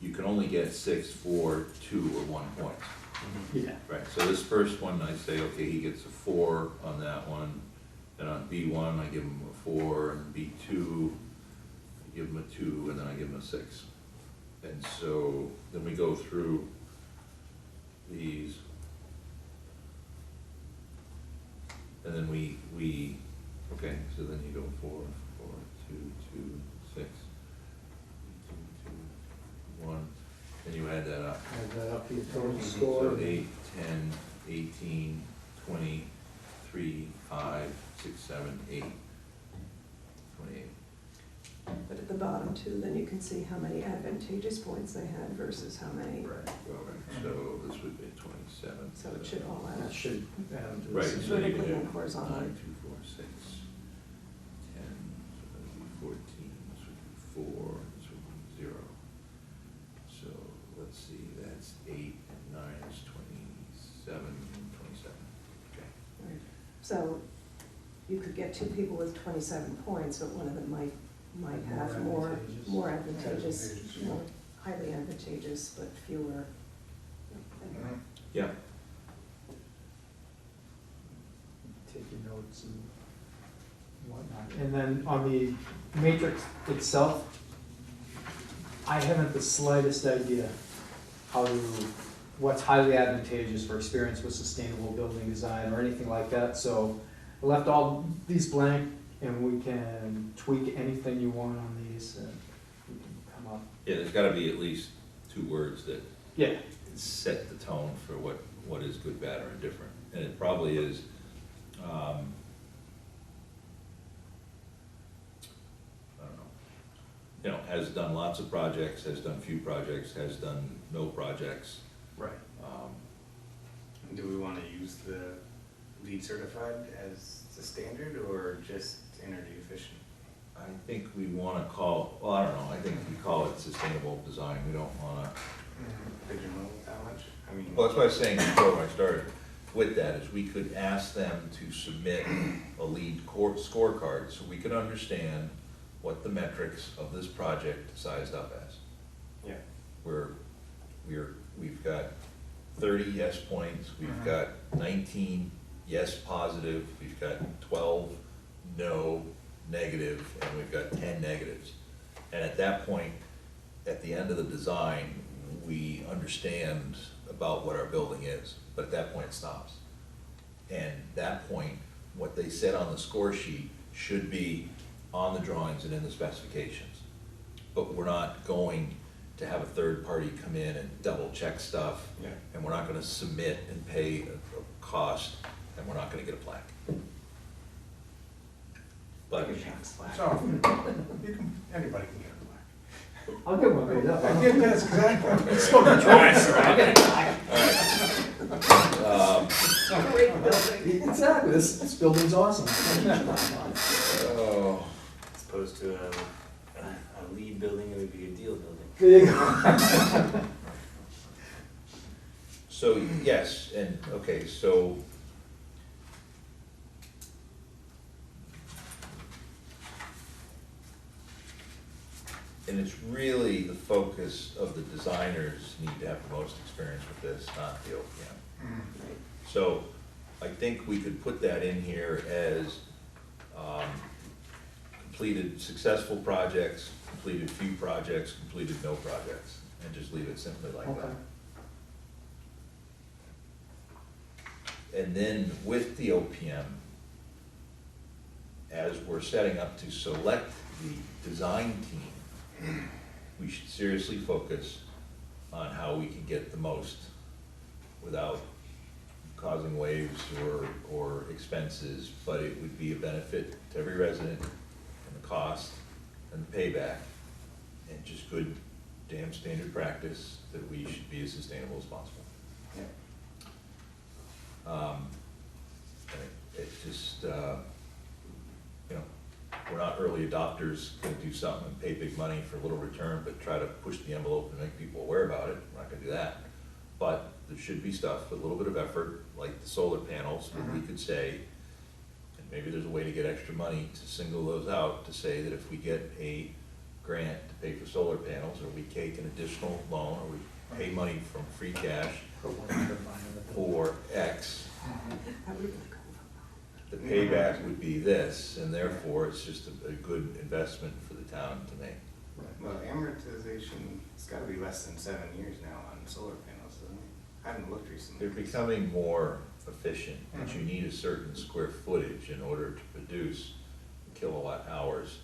you can only get 6, 4, 2, or 1 point. Yeah, Right, so this first one, I say, okay, he gets a 4 on that one, and on B1, I give him a 4, and B2, I give him a 2, and then I give him a 6. And so, then we go through these. And then we, okay, so then you go 4, 4, 2, 2, 6, 2, 2, 1, and you add that up. add that up to your total score. So 8, 10, 18, 20, 3, 5, 6, 7, 8, 28. But at the bottom too, then you can see how many advantageous points they had versus how many. Right. So this would be 27. So it should all add That up. should add to Right. this. So you Vertically can do and horizontally. 9, 2, 4, 6, 10, so that would be 14, this would be 4, this would be 0. So let's see, that's 8 and 9 is 27, 27. Okay. Right. So you could get two people with 27 points, but one of them might have more advantageous, Advantageous, more highly advantageous, but fewer. Anyway. Yeah. Take your notes and whatnot. And then on the matrix itself, I haven't the slightest idea what's highly advantageous for experience with sustainable building design or anything like that. So I left all these blank, and we can tweak anything you want on these, and we can come up. Yeah, there's gotta be at least 2 words that Yeah, set the tone for what is good, bad, or indifferent. And it probably is, I don't know, you know, has done lots of projects, has done few projects, has done no projects. right. Do we wanna use the LEED certified as the standard or just energy efficient? I think we wanna call, well, I don't know, I think we call it sustainable design, we don't wanna. Pigeonhole that much? I mean. Well, that's what I was saying before when I started with that, is we could ask them to submit a lead scorecard so we could understand what the metrics of this project sized up as. Yeah. We've got 30 30 yes points, we've got 19 yes positive, we've got 12 no negative, and we've got 10 negatives. And at that point, at the end of the design, we understand about what our building is, but at that point it stops. And that point, what they said on the score sheet should be on the drawings and in the specifications. But we're not going to have a third party come in and double check stuff. Yeah. And we're not gonna submit and pay a cost, and we're not gonna get a plaque. But, So, you can, anybody can get a plaque. I'll get one made up. Yeah, that's exactly. It's gonna be twice, I'll get a plaque. Great building. Exactly, this building's awesome. oh, As opposed to a lead building, it would be a deal building. There you go. so, yes, and, okay, so. And it's really the focus of the designers need to have the most experience with this, not the OPM. Mhm. So I think we could put that in here as completed successful projects, completed few projects, completed no projects, and just leave it simply like Okay. that. And then with the OPM, as we're setting up to select the design team, we should seriously focus on how we can get the most without causing waves or expenses, but it would be a benefit to every resident, and the cost, and the payback, and just good damn standard practice that we should be as sustainable as possible. Yeah. It's just, we're not early adopters, gonna do something and pay big money for a little return, but try to push the envelope and make people aware about it. We're not gonna do that. But there should be stuff with a little bit of effort, like the solar panels, where we could say, and maybe there's a way to get extra money to single those out, to say that if we get a grant to pay for solar panels, or we take an additional loan, or we pay money from free cash for X, I would like all the payback would be this, and therefore it's just a good investment for the town to make. Well, amortization, it's gotta be less than 7 years now on solar panels, doesn't it? I haven't looked recently. They're becoming more efficient, but you need a certain square footage in order to produce kilowatt hours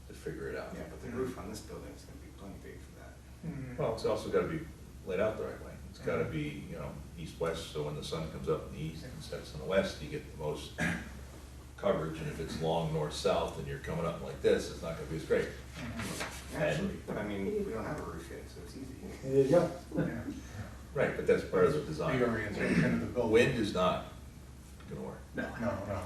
to figure it out. Yeah, but the roof on this building is gonna be plenty big for that. Mhm. Well, it's also gotta be laid out the right way. It's gotta be, east-west, so when the sun comes up in the east and sets in the west, you get the most coverage, and if it's long north-south and you're coming up like this, it's not gonna be as great. Actually, but I mean, we don't have a roof yet, so it's easy. There you go. Yeah. Right, but that's part of the The design. orientation of the building. Wind is not gonna work. No, no.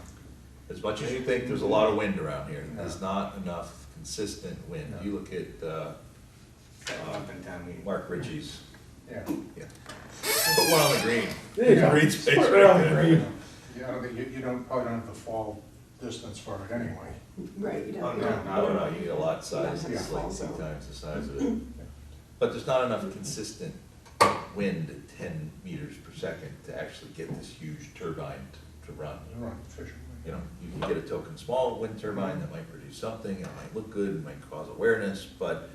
As much as you think there's a lot of wind around here, there's not enough consistent wind. No. You look at, Up in town meeting. Mark Ritchie's, Yeah. put one on the green. There you go. Green space Put it right on the there. green. Yeah, I don't think, you don't, probably don't have the fall distance for it anyway. Right, you Oh, don't. no, I don't know, you need a lot size, Yeah. it's like 2 times the size of it. But there's not enough consistent wind at 10 meters per second to actually get this huge turbine to run. They're running efficiently. You can get a token small wind turbine that might produce something, it might look good, it might cause awareness, but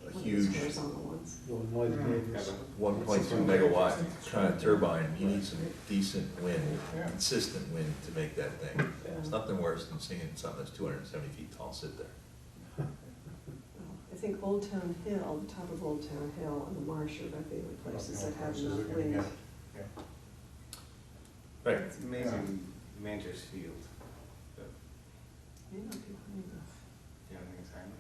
a One of huge those horizontal ones. Will annoy the neighbors. 1.2 megawatt kind of turbine, you need some decent wind, Yeah. consistent wind to make that thing. It's Yeah. nothing worse than seeing something that's 270 feet tall sit there. Well, I think Old Town Hill, the top of Old Town Hill and the marsh are my favorite places that have Places enough are gonna wind. get- yeah. Right, It's amazing, Manchester Field. But May not be high enough. you don't think it's high enough?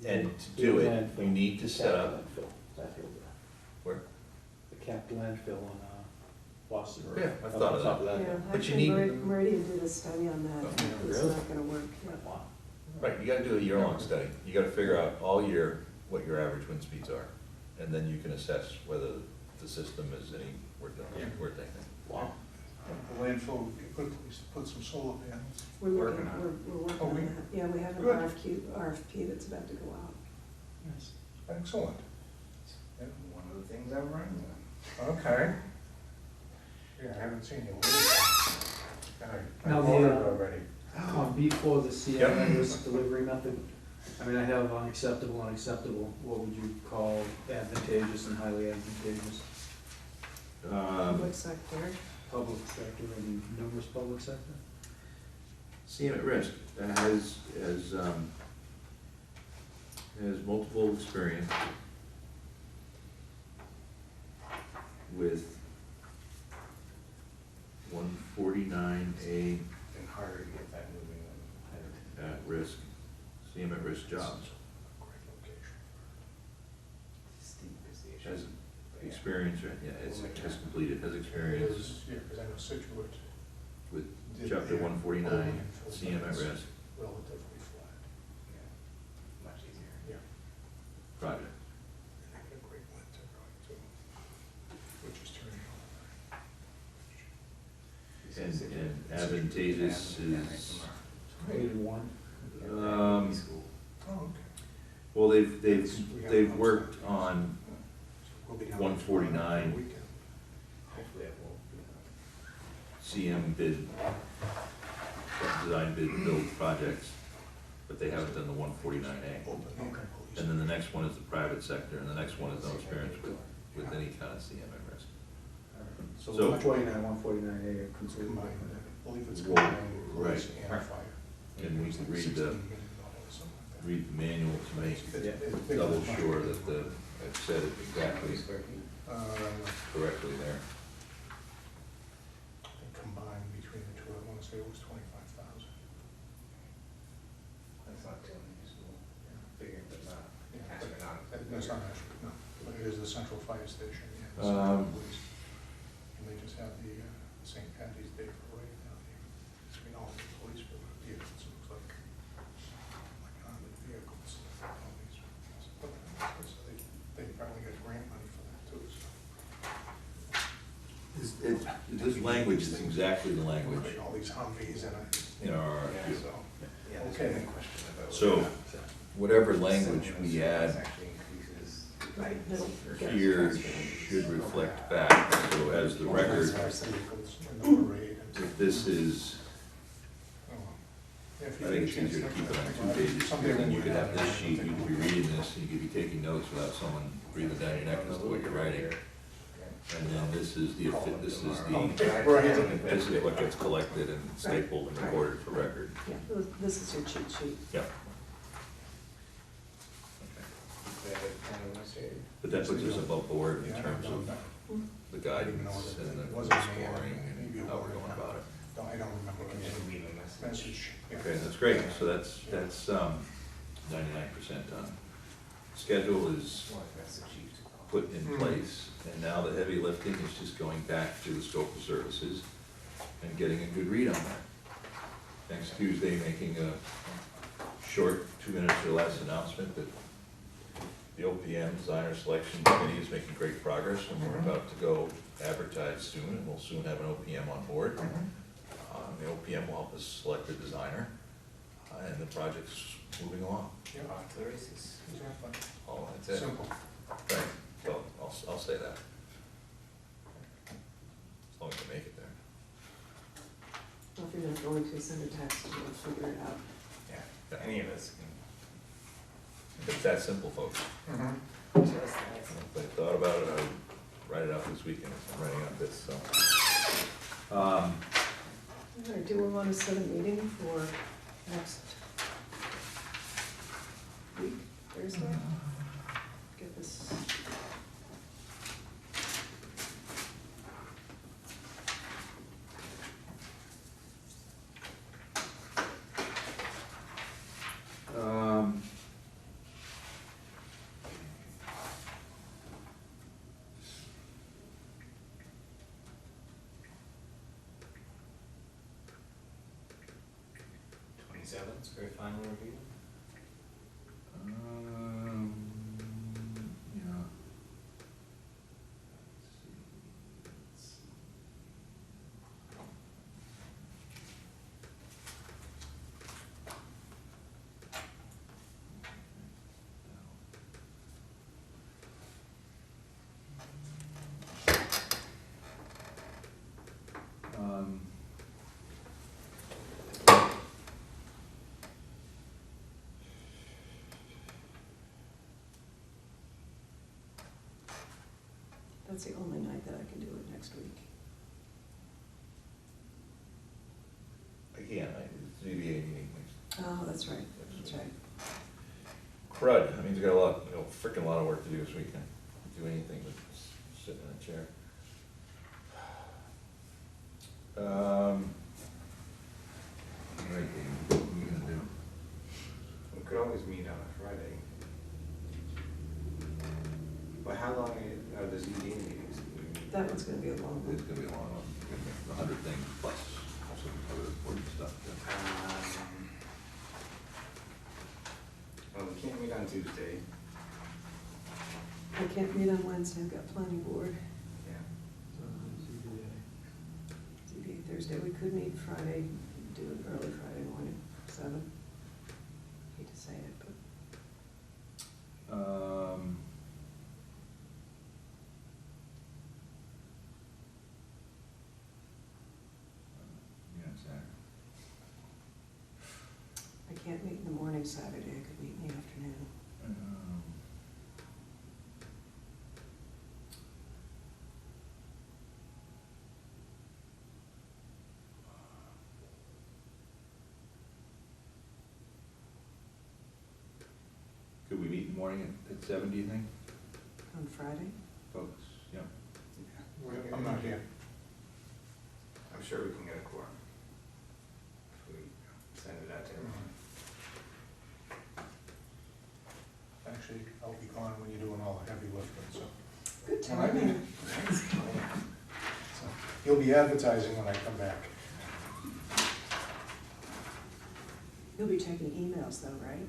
and to do it, you need to set up, That hill there. where? The capped landfill on Boston Road. Yeah, I've thought of Top that. Yeah, But you actually need- Meridian did a study on that, Oh, it's really? not gonna work, yeah. Wow. Right, you gotta do a year-long study, you gotta figure out all year what your average wind speeds are, and then you can assess whether the system is worth anything. Wow. The landfill, you put some solar panels. We're Working looking, on it. we're working Oh, on we- that, yeah, we have an Good. RFP that's about to go out. Nice. Excellent. One of the things I'm running on. Okay. Yeah, I haven't seen you lately. I Now, voted already. Before the CMM risk delivery method, I mean, I have unacceptable, unacceptable, what would you call advantageous and highly advantageous? Public sector. Public sector and numerous public sector? CM at risk has multiple experience with 149A And harder to get that moving than at risk, CM at risk jobs. Great location. steep is the issue. Has But yeah. experience, right, yeah, has completed, has It experience is, yeah, because I know Situate with did chapter their 149, polling for CM at things risk relatively flat. Yeah, much easier. Yeah. project. And they had a great winter going too, which is turning out. And advantageous is, 81. School. Oh, okay. well, they've worked on We'll be down 149. for the weekend. Hopefully it will be. CM bid, design bid build projects, but they haven't done the 149A. Open hand Okay. police. And then the next one is the private sector, and the next one is no experience with any kind of CM at risk. So So- 149, 149A are completely Combined, different. I believe it's Well, combined police right. and fire. And we can read $16 the, million, something like that. read the manual to make, It's big double enough. sure that I've said it exactly Square feet. correctly there. I think combined between the two, I wanna say it was 25,000. That's not too unusual. Bigger, but not Yeah, astronomical. That's not actually, no, but it is the central fire station, yeah. the Um, central police. And they just have the St. Patty's Day parade down here. I mean, all the police vehicles, it looks like armored vehicles. All these- so they probably got grant money for that too, so. This language is exactly the language All these Humvees and I. in our Yeah, RFQ. so, yeah, there's Okay. been a question about. So, whether or not, whatever language sentiment we service add actually increases Right, height no, or here should reflect back, so as the record, Vehicles in the parade and. if this is, Oh, yeah, if I you think get it's a chance easier to to keep it look on at 2 pages, someday because then when you could we're have this done, sheet, I'll you take could be a look. reading this, and you could be taking notes without someone breathing down your neck as to what you're writing. And then this is the, this is what gets collected and stapled and recorded for record. Yeah, this is your cheat sheet. Yep. But that puts us above board in Yeah, terms of the guidance and the scoring and how we're going about it. No, I don't remember the message. Yeah. Okay, that's great, so that's 99% done. Schedule is put in place, and now the heavy lifting is just going back to the scope of services and getting a good read on that. Next Tuesday, making a short, 2 minutes or less announcement that the OPM Designer Selection Committee is making great progress, and we're about to go advertise soon, and we'll soon have an OPM on board. The OPM will help us select a designer, and the project's moving along. Yeah, Off to the races. exactly. Oh, that's it. Simple. Right, well, I'll say that. As long as I make it there. Well, if you're not going to send a text, we'll figure it out. Yeah, any of us It's that simple, folks. Mhm. can. Just that. If I thought about it, I would write it out this weekend, if I'm writing out this, so. All right, do we want to set a meeting for next week, Thursday? Get this. Um, Seventh for a final review. yeah. That's the only night that I can do it next week. I can't, it's ZBA meeting next. Oh, that's right, that's right. Crud, I mean, he's got a lot, frickin' lot of work to do this weekend. Do anything but sit in a chair. All right, Dave, what are we gonna do? We could always meet on a Friday. But how long are the ZBA meetings? That one's gonna be a long It's one. gonna be a long one, we're gonna make 100 things plus some other important stuff. Well, we can't meet on Tuesday. I can't meet on Wednesday, I've got planning board. Yeah. ZBA Thursday, we could meet Friday, do it early Friday morning, 7. Hate to say it, but Yeah, Saturday. I can't meet in the morning Saturday, I could meet in the afternoon. Could we meet in the morning at 7, do you think, On Friday? folks? Yeah. I'm not here. I'm sure we can get a quorum. If we send it out to everyone. Actually, I'll be gone when you're doing all the heavy lifting, so. Good When I timing. So, you'll be advertising when I come back. You'll be checking emails though, right?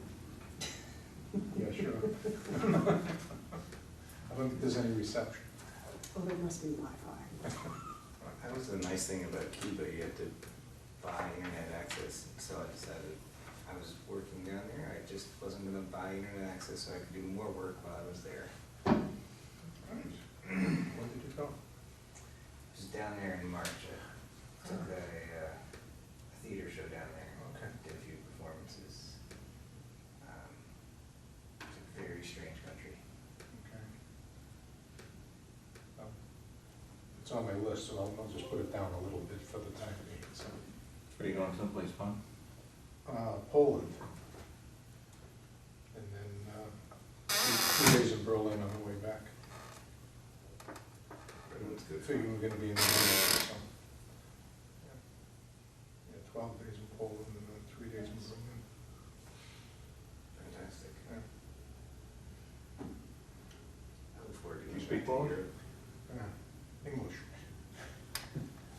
Yeah, sure. I don't think there's any reception. Well, there must be Wi-Fi. That was the nice thing about Cuba, you had to buy internet access, so I decided, I was working down there, I just wasn't gonna buy internet access so I could do more work while I was there. When did you go? I was down there in March, I took a theater show down there. Okay. Did a few performances. It's a very strange country. Okay. It's on my list, so I'll just put it down a little bit for the time being, so. Are you going someplace fun? Poland. And then, 2 days in Berlin on the way back. Everyone's good. Figure we're gonna be in the middle, so. Yeah, 12 days in Poland and then 3 days in Berlin. Fantastic. Yeah. I look forward to You getting speak back to Polish? Europe. English.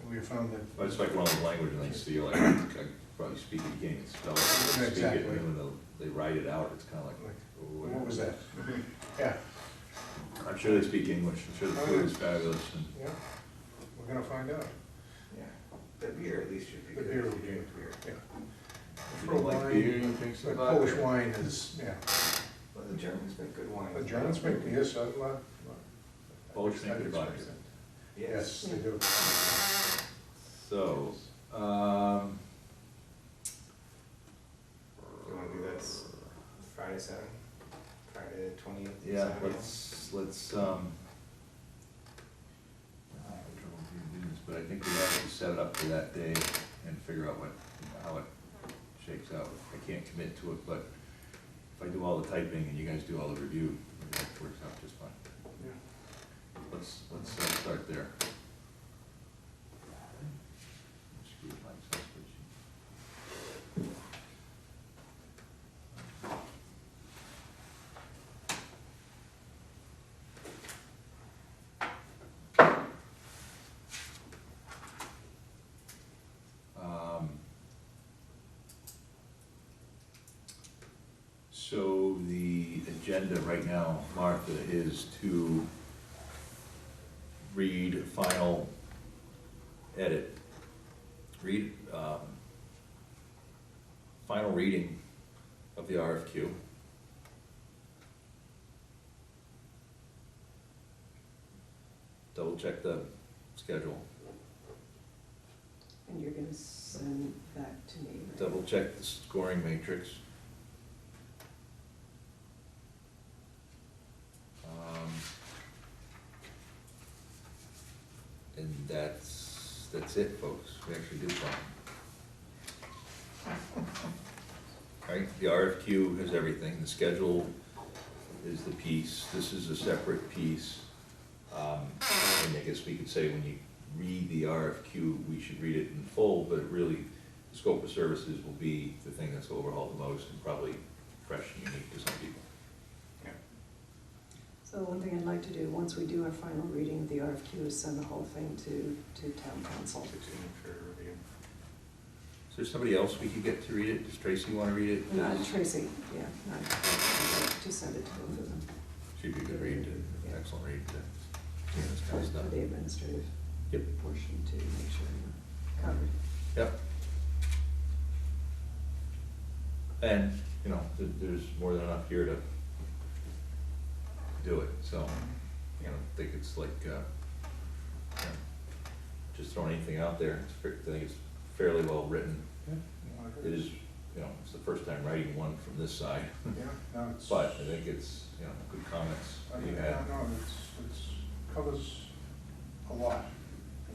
And we found that. Well, it's like one of those languages, they steal, like, I probably speak it, you can't even spell it. Speak it, Exactly. and then they write it out, it's kinda like, What was that? Yeah, I'm sure they speak English, I'm sure the food is fabulous, and yeah, we're gonna find out. Yeah, the beer at least should be The good. beer if will you be drink good, beer. yeah. if you don't like beer, you drink some But vodka. Polish wine is, yeah, Well, the Germans make good wine. the Germans make beer, so I'm not. Polish make good vodka. Yes, they do. So, You wanna do that Friday 7? Friday 20th? yeah, 7? let's, I have trouble doing this, but I think we have to set it up for that day and figure out how it shakes out. I can't commit to it, but if I do all the typing and you guys do all the review, maybe that works out just fine. Yeah. Let's start there. Screw my Excel spreadsheet. So the agenda right now, Martha, is to read final edit, final reading of the RFQ. Double check the schedule, And you're gonna send that to me, right? double check the scoring matrix. That's it, folks, we actually did something. Right, the RFQ has everything, the schedule is the piece, this is a separate piece. And I guess we could say when you read the RFQ, we should read it in full, but really, the scope of services will be the thing that's overhauled the most and probably fresh and unique to some people. Yeah. So one thing I'd like to do, once we do our final reading of the RFQ, is send the whole thing to town council. For review. Is there somebody else we could get to read it? Does Tracy want to read it? Tracy, yeah, just send it to both of them. She'd be a good read, excellent read to see this kind of stuff. For the administrative Yep. portion to make sure we're covered. Yep. And, you know, there's more than enough here to do it, so, you know, I think it's like, you know, just throwing anything out there, I think it's fairly well written. Yeah, no, I agree. It is, you know, it's the first time writing one from this side, Yeah, no, it's. but I think it's, you know, good comments I that mean, you had. no, it's covers a lot.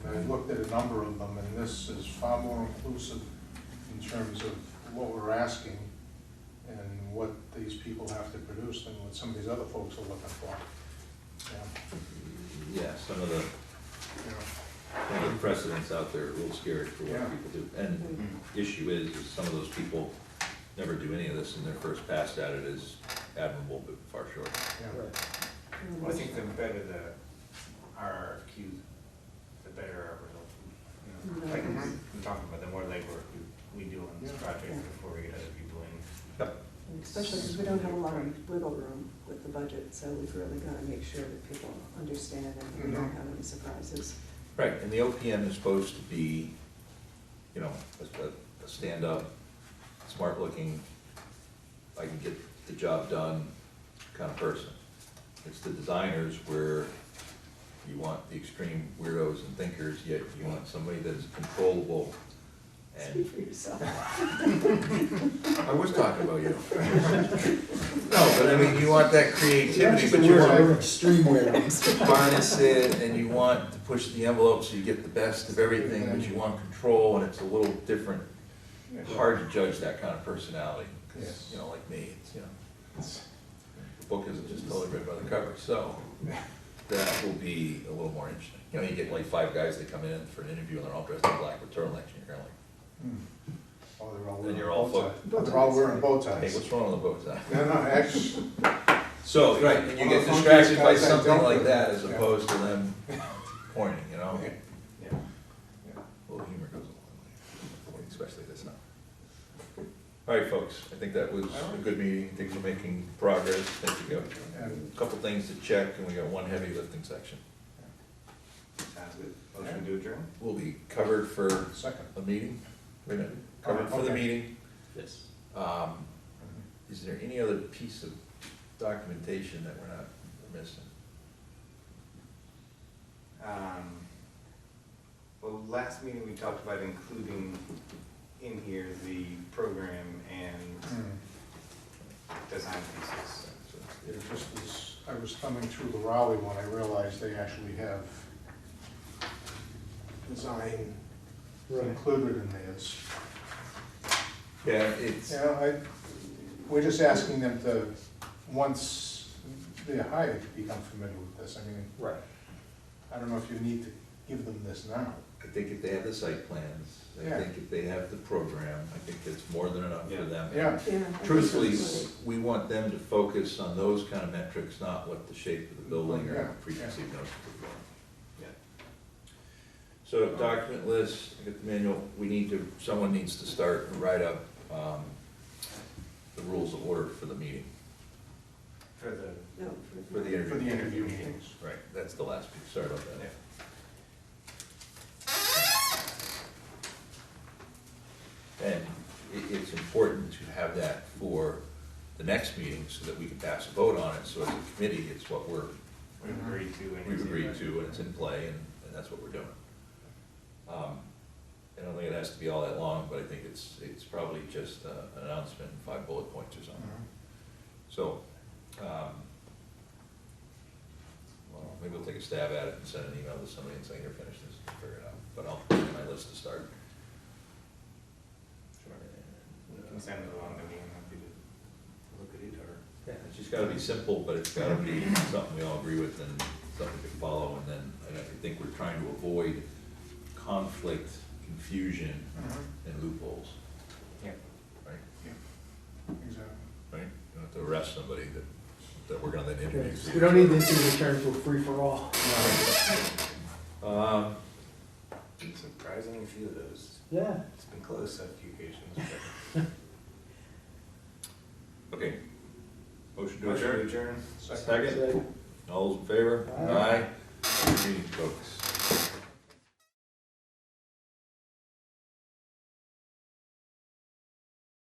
And I looked at a number of them, and this is far more inclusive in terms of what we're asking and what these people have to produce than what some of these other folks are looking for. Yeah, Yeah, some of the you know, Some of the precedents out there are a little scary for what Yeah. people do. And the issue is some of those people never do any of this, and their first pass at it is admirable, but far short. yeah. Well, I think the better the RFQ, the better our results. You know, like I'm talking about, the more legwork we do on this Yeah. project Yeah. before we get other people in. Yep. Especially because we don't have a lot of wiggle room with the budget, so we've really got to make sure that people understand and we don't have any surprises. Right, and the OPM is supposed to be, you know, a stand-up, smart-looking, I can get the job done kind of person. It's the designers where you want the extreme weirdos and thinkers, yet you want somebody that is controllable Speak and, for yourself. I was talking about you. No, but I mean, you want that creativity, but you want extreme weirdos. to harness it, and you want to push the envelope so you get the best of everything, but you want control, and it's a little different. Hard to judge that kind of personality, because, Yes. you know, like me, it's, you know, the book isn't just totally read by the cover, so that will be a little more interesting. You know, you get like 5 guys that come in for an interview, and they're all dressed in black with turtlenecks, and you're like, Oh, they're all Then wearing you're all bow ties. They're all wearing bow hey, ties. what's wrong with the bow tie? No, no, actually, So, right, and you Well, get the funkiest distracted by guys I something don't like do. that as Yeah. opposed to them pointing, you know? Yeah. A little humor goes a long way, especially this now. All right, folks, I think that was a good meeting, things are making progress, thank you. and A couple things to check, and we got one heavy lifting section. Sounds good. Motion to adjourn? We'll be covered for second. a meeting, wait a minute, covered for the Okay. meeting. Yes. Is there any other piece of documentation that we're not missing? Well, last meeting we talked about including in here the program and design pieces. Yeah, just as I was thumbing through the Raleigh one, I realized they actually have design included in theirs. Yeah, it's, You know, we're just asking them to, once they're hired, to become familiar with this. I mean, Right. I don't know if you need to give them this now. I think if they have the site plans, I Yeah. think if they have the program, I think that's more than enough for them. Yeah, Yeah. I think Truthfully, that's right. we want them to focus on those kind of metrics, not what the shape of the building Yeah, or preconceived notions of the building. Yeah. So document list, I got the manual, someone needs to start and write up, the rules of order for the meeting. For the, No, For the interview. for the interview meetings. Right, that's the last piece, sorry about that. And it's important to have that for the next meeting so that we can pass a vote on it, so as a committee, it's what we've agreed to. and we've it's in agreed the- to, and it's in play, and that's what we're doing. I don't think it has to be all that long, but I think it's probably just an announcement, and 5 bullet points or something. So, well, maybe we'll take a stab at it and send an email to somebody and say, here, finish this, and figure it out. But I'll keep my place to start. You can send it along to me, I'm happy to look at it, or. Yeah, it's just gotta be simple, but it's gotta be something we all agree with and something we can follow, and then I think we're trying to avoid conflict, confusion, and loopholes, Yeah. right? Exactly. Right? You don't have to arrest somebody that we're gonna then interview. We don't need this to return to a free-for-all. Surprisingly few of those. Yeah. It's been close on a few occasions. but- Okay. Motion to Motion to adjourn? adjourn. Second? All those in favor? Aye. Good meeting, folks.